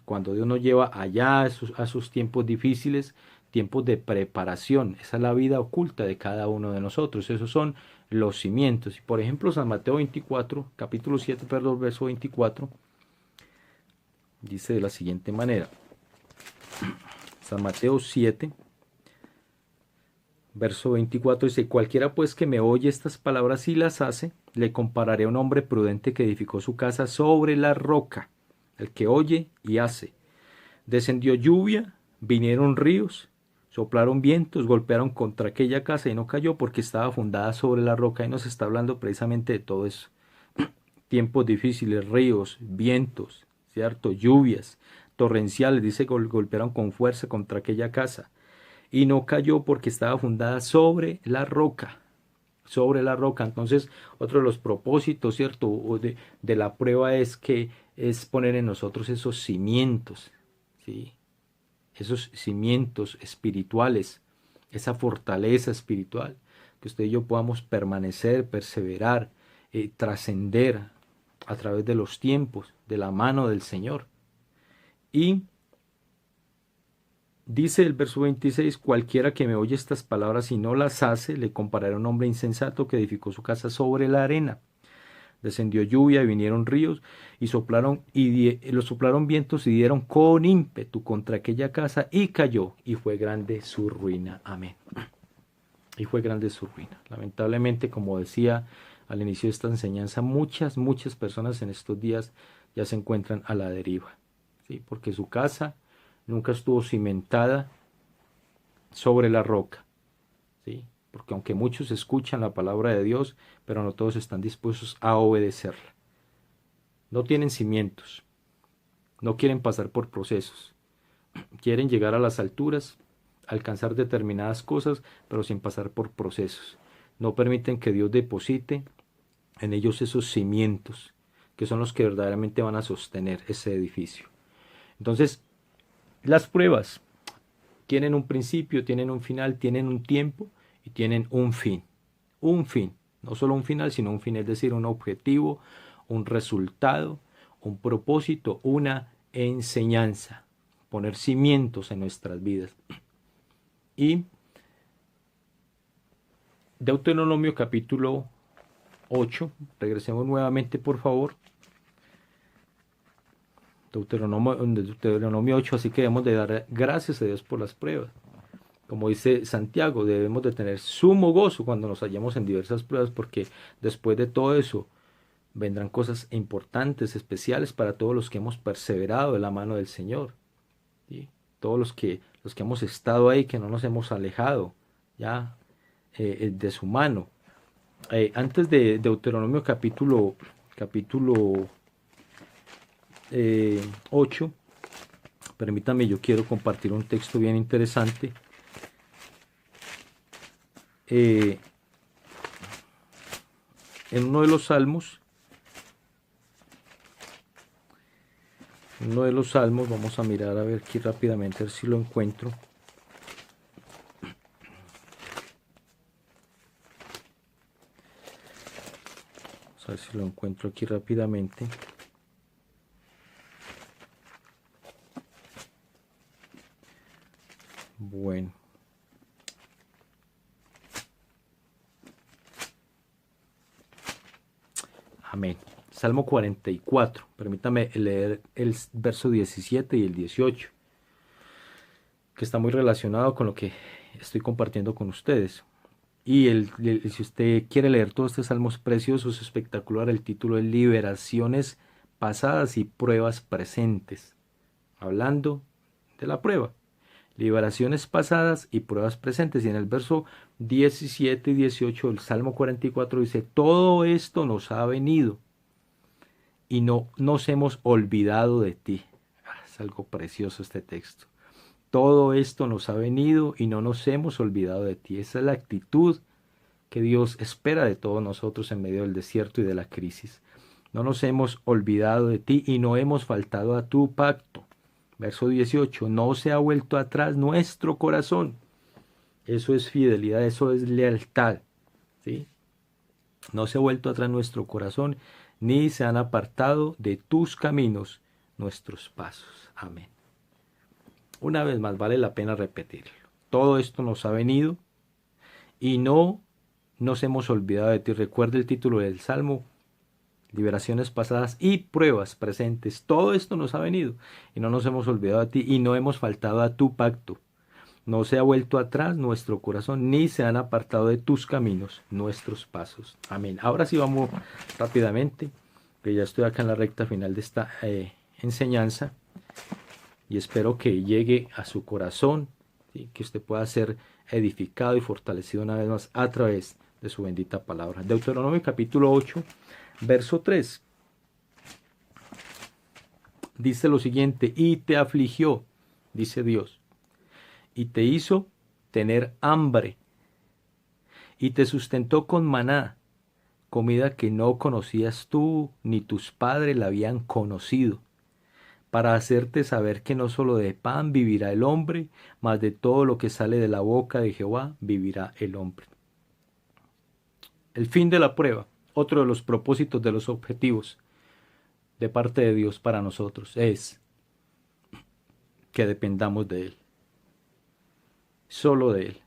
Cuando Dios nos lleva allá a sus tiempos difíciles, tiempos de preparación. Esa es la vida oculta de cada uno de nosotros. Esos son los cimientos. Y por ejemplo, San Mateo 24, capítulo 7, perdón, verso 24, dice de la siguiente manera. San Mateo 7, verso 24 dice: cualquiera pues que me oye estas palabras y las hace, le compararé a un hombre prudente que edificó su casa sobre la roca. El que oye y hace. Descendió lluvia, vinieron ríos, soplaron vientos, golpearon contra aquella casa y no cayó porque estaba fundada sobre la roca. Y nos está hablando precisamente de todo eso. Tiempos difíciles, ríos, vientos, ¿cierto? Lluvias torrenciales, dice, golpearon con fuerza contra aquella casa. Y no cayó porque estaba fundada sobre la roca. Sobre la roca. Entonces, otro de los propósitos, ¿cierto?, de la prueba es poner en nosotros esos cimientos, ¿sí? Esos cimientos espirituales, esa fortaleza espiritual, que usted y yo podamos permanecer, perseverar, trascender a través de los tiempos, de la mano del Señor. Y dice el verso 26, cualquiera que me oye estas palabras y no las hace, le compararé a un hombre insensato que edificó su casa sobre la arena. Descendió lluvia y vinieron ríos y soplaron vientos y dieron con ímpetu contra aquella casa y cayó, y fue grande su ruina. Amén. y fue grande su ruina. Lamentablemente, como decía al inicio de esta enseñanza, muchas personas en estos días ya se encuentran a la deriva, ¿sí? Porque su casa nunca estuvo cimentada sobre la roca, ¿sí? Porque aunque muchos escuchan la palabra de Dios, pero no todos están dispuestos a obedecerla. No tienen cimientos, no quieren pasar por procesos, quieren llegar a las alturas, alcanzar determinadas cosas, pero sin pasar por procesos. No permiten que Dios deposite en ellos esos cimientos, que son los que verdaderamente van a sostener ese edificio. Entonces, las pruebas tienen un principio, tienen un final, tienen un tiempo y tienen un fin. Un fin, no solo un final, sino un fin, es decir, un objetivo, un resultado, un propósito, una enseñanza, poner cimientos en nuestras vidas. Y Deuteronomio capítulo 8, regresemos nuevamente por favor. Deuteronomio 8, así que debemos de dar gracias a Dios por las pruebas. Como dice Santiago, debemos de tener sumo gozo cuando nos hallamos en diversas pruebas, porque después de todo eso vendrán cosas importantes, especiales para todos los que hemos perseverado de la mano del Señor, ¿sí? Todos los que hemos estado ahí, que no nos hemos alejado ya de su mano. Antes de Deuteronomio capítulo 8, permítame, yo quiero compartir un texto bien interesante. En uno de los salmos, vamos a mirar a ver aquí rápidamente, a ver si lo encuentro. Vamos a ver si lo encuentro aquí rápidamente. Bueno. Amén. Salmo 44. Permítame leer el verso 17 y el 18, que está muy relacionado con lo que estoy compartiendo con ustedes. Y si usted quiere leer todos estos salmos preciosos, espectacular, el título es Liberaciones pasadas y pruebas presentes. Hablando de la prueba. Liberaciones pasadas y pruebas presentes. Y en el verso 17 y 18 del Salmo 44 dice, todo esto nos ha venido y no nos hemos olvidado de ti. Es algo precioso este texto. Todo esto nos ha venido y no nos hemos olvidado de ti. Esa es la actitud que Dios espera de todos nosotros en medio del desierto y de la crisis. No nos hemos olvidado de ti y no hemos faltado a tu pacto. Verso 18, no se ha vuelto atrás nuestro corazón. Eso es fidelidad, eso es lealtad, ¿sí? No se ha vuelto atrás nuestro corazón, ni se han apartado de tus caminos nuestros pasos. Amén. Una vez más, vale la pena repetirlo. Todo esto nos ha venido y no nos hemos olvidado de ti. Recuerda el título del Salmo, liberaciones pasadas y pruebas presentes. Todo esto nos ha venido y no nos hemos olvidado de ti y no hemos faltado a tu pacto. No se ha vuelto atrás nuestro corazón, ni se han apartado de tus caminos nuestros pasos. Amén. Ahora sí vamos rápidamente, que ya estoy acá en la recta final de esta enseñanza y espero que llegue a su corazón, ¿sí? Que usted pueda ser edificado y fortalecido una vez más a través de su bendita palabra. Deuteronomio capítulo 8, verso 3. Dice lo siguiente, y te afligió, dice Dios, y te hizo tener hambre, y te sustentó con maná, comida que no conocías tú, ni tus padres la habían conocido, para hacerte saber que no solo de pan vivirá el hombre, mas de todo lo que sale de la boca de Jehová vivirá el hombre. El fin de la prueba, otro de los propósitos, de los objetivos de parte de Dios para nosotros, es que dependamos de Él. Solo de Él.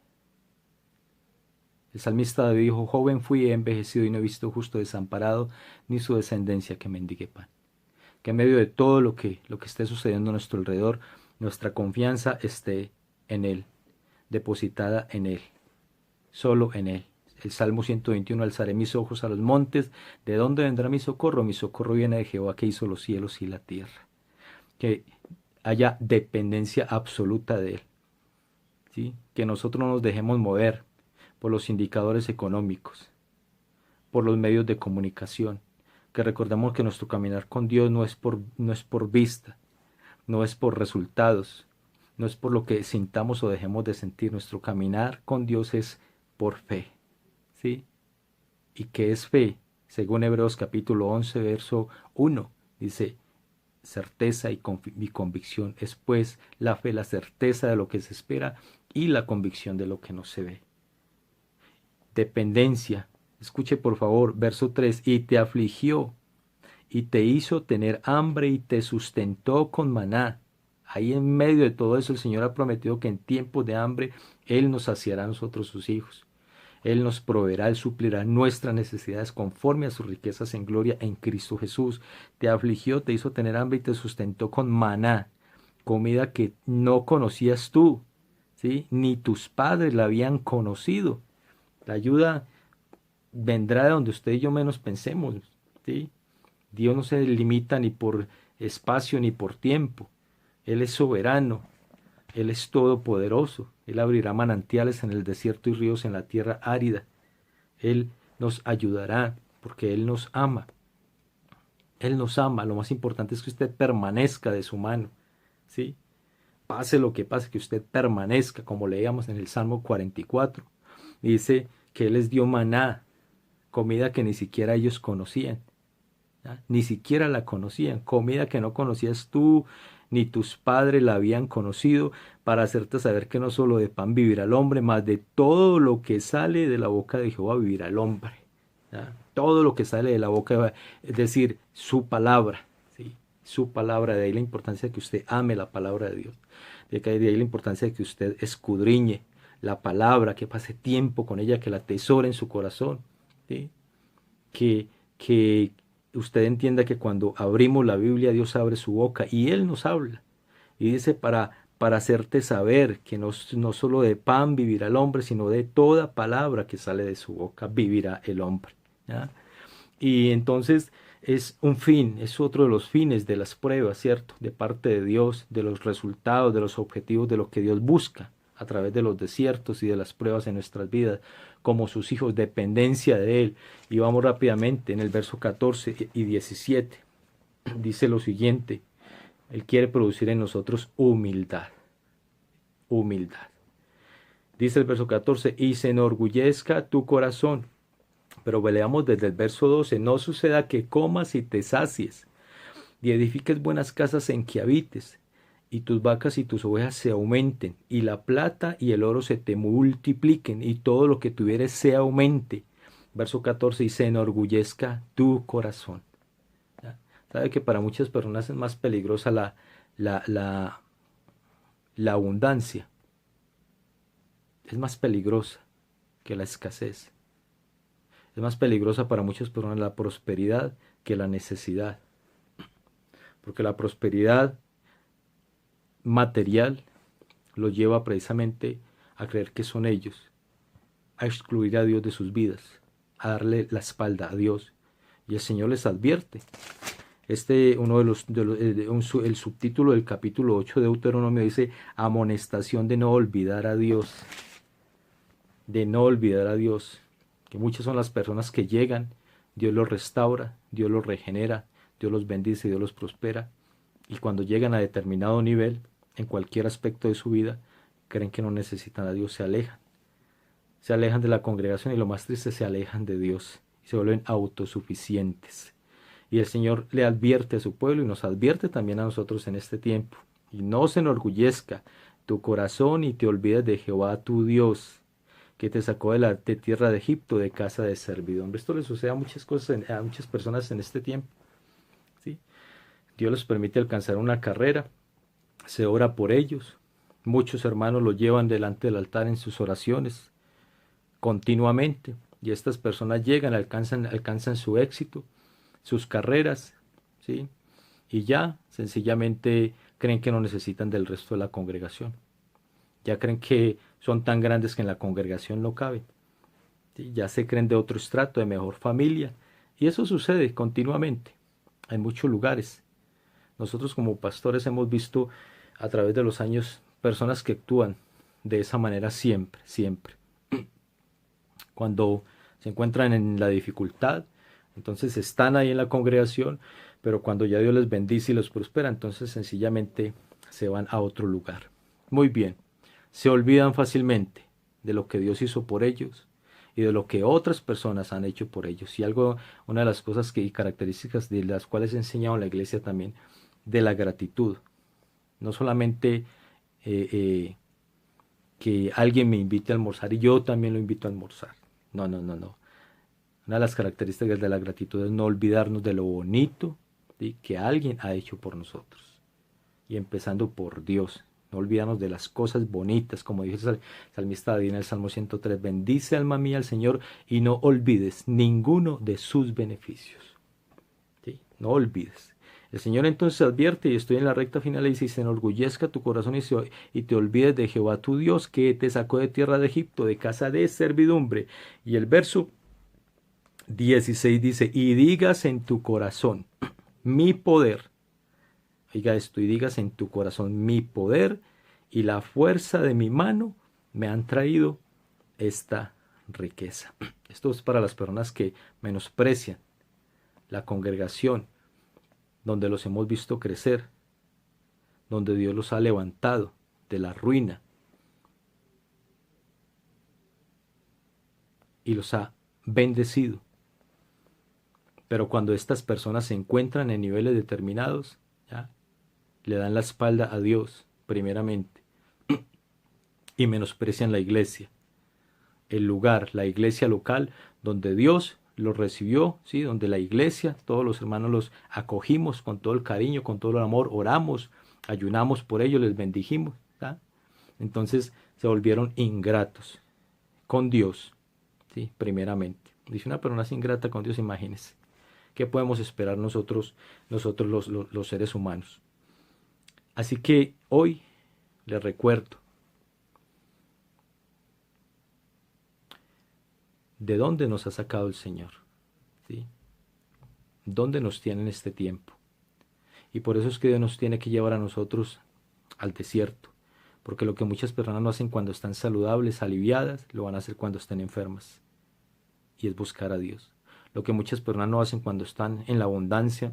El salmista David dijo, joven fui y he envejecido y no he visto justo desamparado, ni su descendencia que mendigue pan. Que en medio de todo lo que esté sucediendo a nuestro alrededor, nuestra confianza esté en Él, depositada en Él. solo en Él. El Salmo 121, alzaré mis ojos a los montes, ¿de dónde vendrá mi socorro? Mi socorro viene de Jehová que hizo los cielos y la tierra. Que haya dependencia absoluta de Él, ¿sí? Que nosotros no nos dejemos mover por los indicadores económicos, por los medios de comunicación, que recordemos que nuestro caminar con Dios no es por vista, no es por resultados, no es por lo que sintamos o dejemos de sentir. Nuestro caminar con Dios es por fe, ¿sí? ¿Y qué es fe? Según Hebreos capítulo 11, verso 1, dice, certeza y convicción es pues la fe, la certeza de lo que se espera y la convicción de lo que no se ve. Dependencia. Escuche por favor, verso 3, y te afligió y te hizo tener hambre y te sustentó con maná. Ahí en medio de todo eso el Señor ha prometido que en tiempos de hambre Él nos saciará a nosotros sus hijos. Él nos proveerá, Él suplirá nuestras necesidades conforme a sus riquezas en gloria en Cristo Jesús. Te afligió, te hizo tener hambre y te sustentó con maná, comida que no conocías tú, ¿sí? Ni tus padres la habían conocido. La ayuda vendrá de donde usted y yo menos pensemos, ¿sí? Dios no se limita ni por espacio ni por tiempo. Él es soberano, Él es todopoderoso. Él abrirá manantiales en el desierto y ríos en la tierra árida. Él nos ayudará porque Él nos ama. Él nos ama. Lo más importante es que usted permanezca de su mano, ¿sí? Pase lo que pase, que usted permanezca, como leíamos en el Salmo 44. Dice que Él les dio maná, comida que ni siquiera ellos conocían. ¿Ya? Ni siquiera la conocían, comida que no conocías tú, ni tus padres la habían conocido, para hacerte saber que no solo de pan vivirá el hombre, mas de todo lo que sale de la boca de Jehová vivirá el hombre. ¿Ya? Todo lo que sale de la boca, es decir, su palabra, ¿sí? Su palabra, de ahí la importancia de que usted ame la palabra de Dios, de ahí la importancia de que usted escudriñe la palabra, que pase tiempo con ella, que la atesore en su corazón, ¿sí? Que usted entienda que cuando abrimos la Biblia, Dios abre su boca y Él nos habla. Y dice para hacerte saber que no solo de pan vivirá el hombre, sino de toda palabra que sale de su boca vivirá el hombre. ¿Ya? Y entonces es un fin, es otro de los fines de las pruebas, ¿cierto? De parte de Dios, de los resultados, de los objetivos, de lo que Dios busca a través de los desiertos y de las pruebas en nuestras vidas, como sus hijos, dependencia de Él. Y vamos rápidamente en el verso 14 y 17. Dice lo siguiente, Él quiere producir en nosotros humildad. Humildad. Dice el verso 14, y se enorgullezca tu corazón. Pero leamos desde el verso 12, no suceda que comas y te sacies, y edifiques buenas casas en que habites, y tus vacas y tus ovejas se aumenten, y la plata y el oro se te multipliquen, y todo lo que tuvieres se aumente. Verso 14, y se enorgullezca tu corazón. ¿Ya? Sabe que para muchas personas es más peligrosa la abundancia. Es más peligrosa que la escasez. Es más peligrosa para muchas personas la prosperidad que la necesidad. Porque la prosperidad material lo lleva precisamente a creer que son ellos, a excluir a Dios de sus vidas, a darle la espalda a Dios. Y el Señor les advierte. Uno el subtítulo del capítulo 8 de Deuteronomio dice, amonestación de no olvidar a Dios. De no olvidar a Dios. Que muchas son las personas que llegan, Dios los restaura, Dios los regenera, Dios los bendice, Dios los prospera. Y cuando llegan a determinado nivel, en cualquier aspecto de su vida, creen que no necesitan a Dios, se alejan. Se alejan de la congregación y lo más triste, se alejan de Dios y se vuelven autosuficientes. Y el Señor le advierte a su pueblo y nos advierte también a nosotros en este tiempo. Y no se enorgullezca tu corazón y te olvides de Jehová tu Dios, que te sacó de tierra de Egipto, de casa de servidumbre. Esto le sucede a muchas cosas, a muchas personas en este tiempo. ¿Sí? Dios les permite alcanzar una carrera, se ora por ellos. Muchos hermanos lo llevan delante del altar en sus oraciones continuamente. Y estas personas llegan, alcanzan su éxito, sus carreras, ¿sí? Y ya sencillamente creen que no necesitan del resto de la congregación. Ya creen que son tan grandes que en la congregación no caben. ¿sí? Ya se creen de otro estrato, de mejor familia. Y eso sucede continuamente en muchos lugares. Nosotros como pastores hemos visto a través de los años personas que actúan de esa manera siempre, siempre. Cuando se encuentran en la dificultad, entonces están ahí en la congregación, pero cuando ya Dios les bendice y los prospera, entonces sencillamente se van a otro lugar. Muy bien, se olvidan fácilmente de lo que Dios hizo por ellos y de lo que otras personas han hecho por ellos. Y algo, una de las cosas y características de las cuales he enseñado en la iglesia también, de la gratitud. No solamente eh, eh, que alguien me invite a almorzar y yo también lo invito a almorzar. No, no, no, no. Una de las características de la gratitud es no olvidarnos de lo bonito, ¿sí?, que alguien ha hecho por nosotros. Y empezando por Dios. No olvidarnos de las cosas bonitas, como dice el salmista David en el Salmo 103. Bendice alma mía al Señor y no olvides ninguno de sus beneficios. ¿Sí? No olvides. El Señor entonces advierte, y estoy en la recta final, y dice: se enorgullezca tu corazón y te olvides de Jehová tu Dios, que te sacó de tierra de Egipto, de casa de servidumbre. Y el verso 16 dice: y digas en tu corazón, mi poder. Oiga esto, y digas en tu corazón, mi poder y la fuerza de mi mano me han traído esta riqueza. Esto es para las personas que menosprecian la congregación, donde los hemos visto crecer, donde Dios los ha levantado de la ruina y los ha bendecido. Pero cuando estas personas se encuentran en niveles determinados, ¿ya?, le dan la espalda a Dios primeramente y menosprecian la iglesia, el lugar, la iglesia local donde Dios los recibió, ¿sí?, donde la iglesia, todos los hermanos los acogimos con todo el cariño, con todo el amor, oramos, ayunamos por ellos, les bendijimos, ¿tá? Entonces se volvieron ingratos con Dios, ¿sí?, primeramente. Dice una persona ingrata con Dios, imagínense. ¿Qué podemos esperar nosotros los seres humanos? Así que hoy les recuerdo de dónde nos ha sacado el Señor, ¿sí?, dónde nos tiene en este tiempo. Y por eso es que Dios nos tiene que llevar a nosotros al desierto, porque lo que muchas personas no hacen cuando están saludables, aliviadas, lo van a hacer cuando estén enfermas, y es buscar a Dios. Lo que muchas personas no hacen cuando están en la abundancia,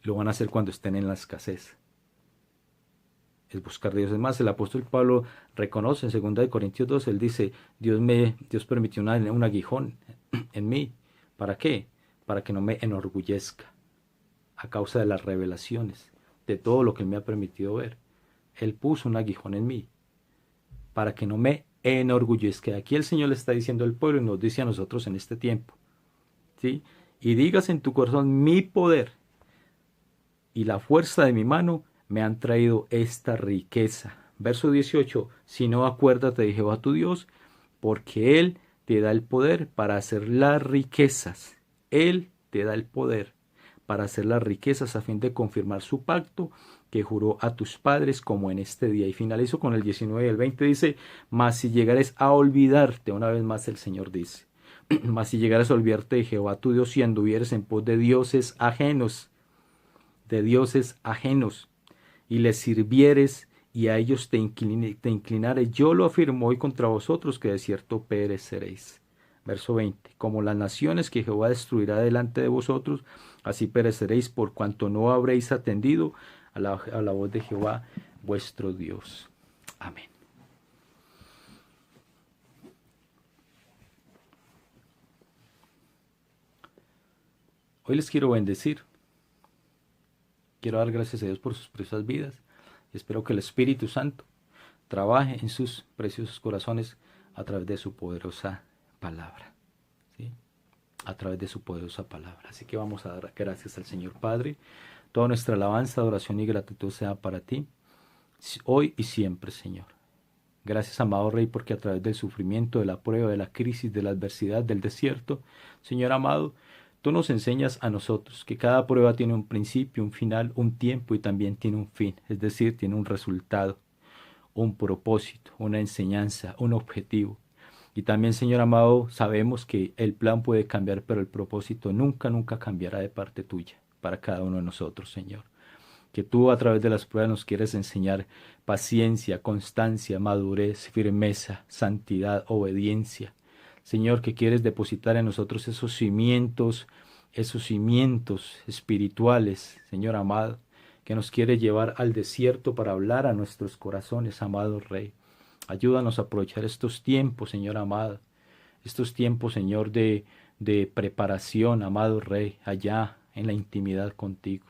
lo van a hacer cuando estén en la escasez, es buscar a Dios. Es más, el apóstol Pablo reconoce en 2 Corintios 2, él dice: Dios permitió un aguijón en mí. ¿Para qué? Para que no me enorgullezca a causa de las revelaciones, de todo lo que Él me ha permitido ver. Él puso un aguijón en mí para que no me enorgullezca. Aquí el Señor le está diciendo al pueblo y nos dice a nosotros en este tiempo, ¿sí? Y digas en tu corazón: mi poder y la fuerza de mi mano me han traído esta riqueza. Verso 18: si no, acuérdate de Jehová tu Dios, porque Él te da el poder para hacer las riquezas. Él te da el poder para hacer las riquezas, a fin de confirmar su pacto que juró a tus padres, como en este día. Y finalizo con el 19 y el 20, dice: mas si llegares a olvidarte, una vez más el Señor dice, mas si llegares a olvidarte de Jehová tu Dios y anduvieres en pos de dioses ajenos, y les sirvieres y a ellos te inclinares, yo lo afirmo hoy contra vosotros, que de cierto pereceréis. Verso 20: como las naciones que Jehová destruirá delante de vosotros, así pereceréis, por cuanto no habréis atendido a la voz de Jehová vuestro Dios. Amén. Hoy les quiero bendecir. Quiero dar gracias a Dios por sus preciosas vidas. Y espero que el Espíritu Santo trabaje en sus preciosos corazones a través de su poderosa palabra, ¿sí?, a través de su poderosa palabra. Así que vamos a dar gracias al Señor. Padre, toda nuestra alabanza, adoración y gratitud sea para ti, hoy y siempre, Señor. Gracias, amado Rey, porque a través del sufrimiento, de la prueba, de la crisis, de la adversidad, del desierto, Señor amado, tú nos enseñas a nosotros que cada prueba tiene un principio, un final, un tiempo y también tiene un fin, es decir, tiene un resultado, un propósito, una enseñanza, un objetivo. Y también, Señor amado, sabemos que el plan puede cambiar, pero el propósito nunca, nunca cambiará de parte tuya para cada uno de nosotros, Señor. Que tú a través de las pruebas nos quieres enseñar paciencia, constancia, madurez, firmeza, santidad, obediencia. Señor, que quieres depositar en nosotros esos cimientos espirituales, Señor amado, que nos quiere llevar al desierto para hablar a nuestros corazones, amado Rey. Ayúdanos a aprovechar estos tiempos, Señor amado, estos tiempos, Señor, de preparación, amado Rey, allá en la intimidad contigo.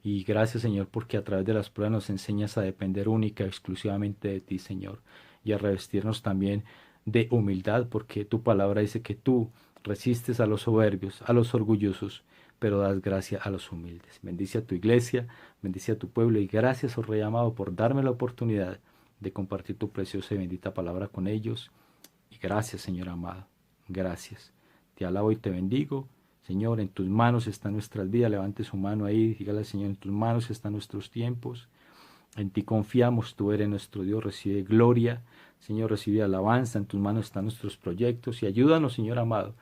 Y gracias, Señor, porque a través de las pruebas nos enseñas a depender única y exclusivamente de ti, Señor, y a revestirnos también de humildad, porque tu palabra dice que tú resistes a los soberbios, a los orgullosos, pero das gracia a los humildes. Bendice a tu iglesia, bendice a tu pueblo, y gracias, oh Rey amado, por darme la oportunidad de compartir tu preciosa y bendita palabra con ellos. Y gracias, Señor amado, gracias. Te alabo y te bendigo. Señor, en tus manos están nuestras vidas. Levante su mano ahí, dígale, Señor, en tus manos están nuestros tiempos. En ti confiamos, tú eres nuestro Dios, recibe gloria. Señor, recibe alabanza, en tus manos están nuestros proyectos. Y ayúdanos, Señor amado,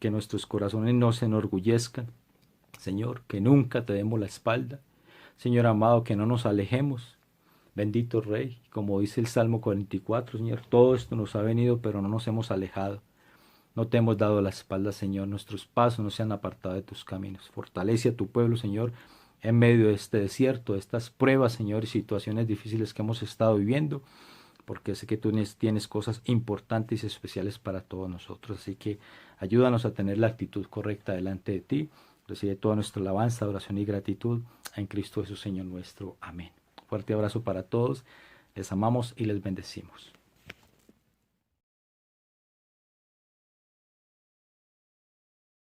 que nuestros corazones no se enorgullezcan. Señor, que nunca te demos la espalda. Señor amado, que no nos alejemos. Bendito Rey, como dice el Salmo 44, Señor, todo esto nos ha venido, pero no nos hemos alejado. No te hemos dado la espalda, Señor, nuestros pasos no se han apartado de tus caminos. Fortalece a tu pueblo, Señor, en medio de este desierto, de estas pruebas, Señor, y situaciones difíciles que hemos estado viviendo, porque sé que tú tienes cosas importantes y especiales para todos nosotros. Así que ayúdanos a tener la actitud correcta delante de ti. Recibe toda nuestra alabanza, adoración y gratitud en Cristo Jesús, Señor nuestro. Amén. Fuerte abrazo para todos. Les amamos y les bendecimos.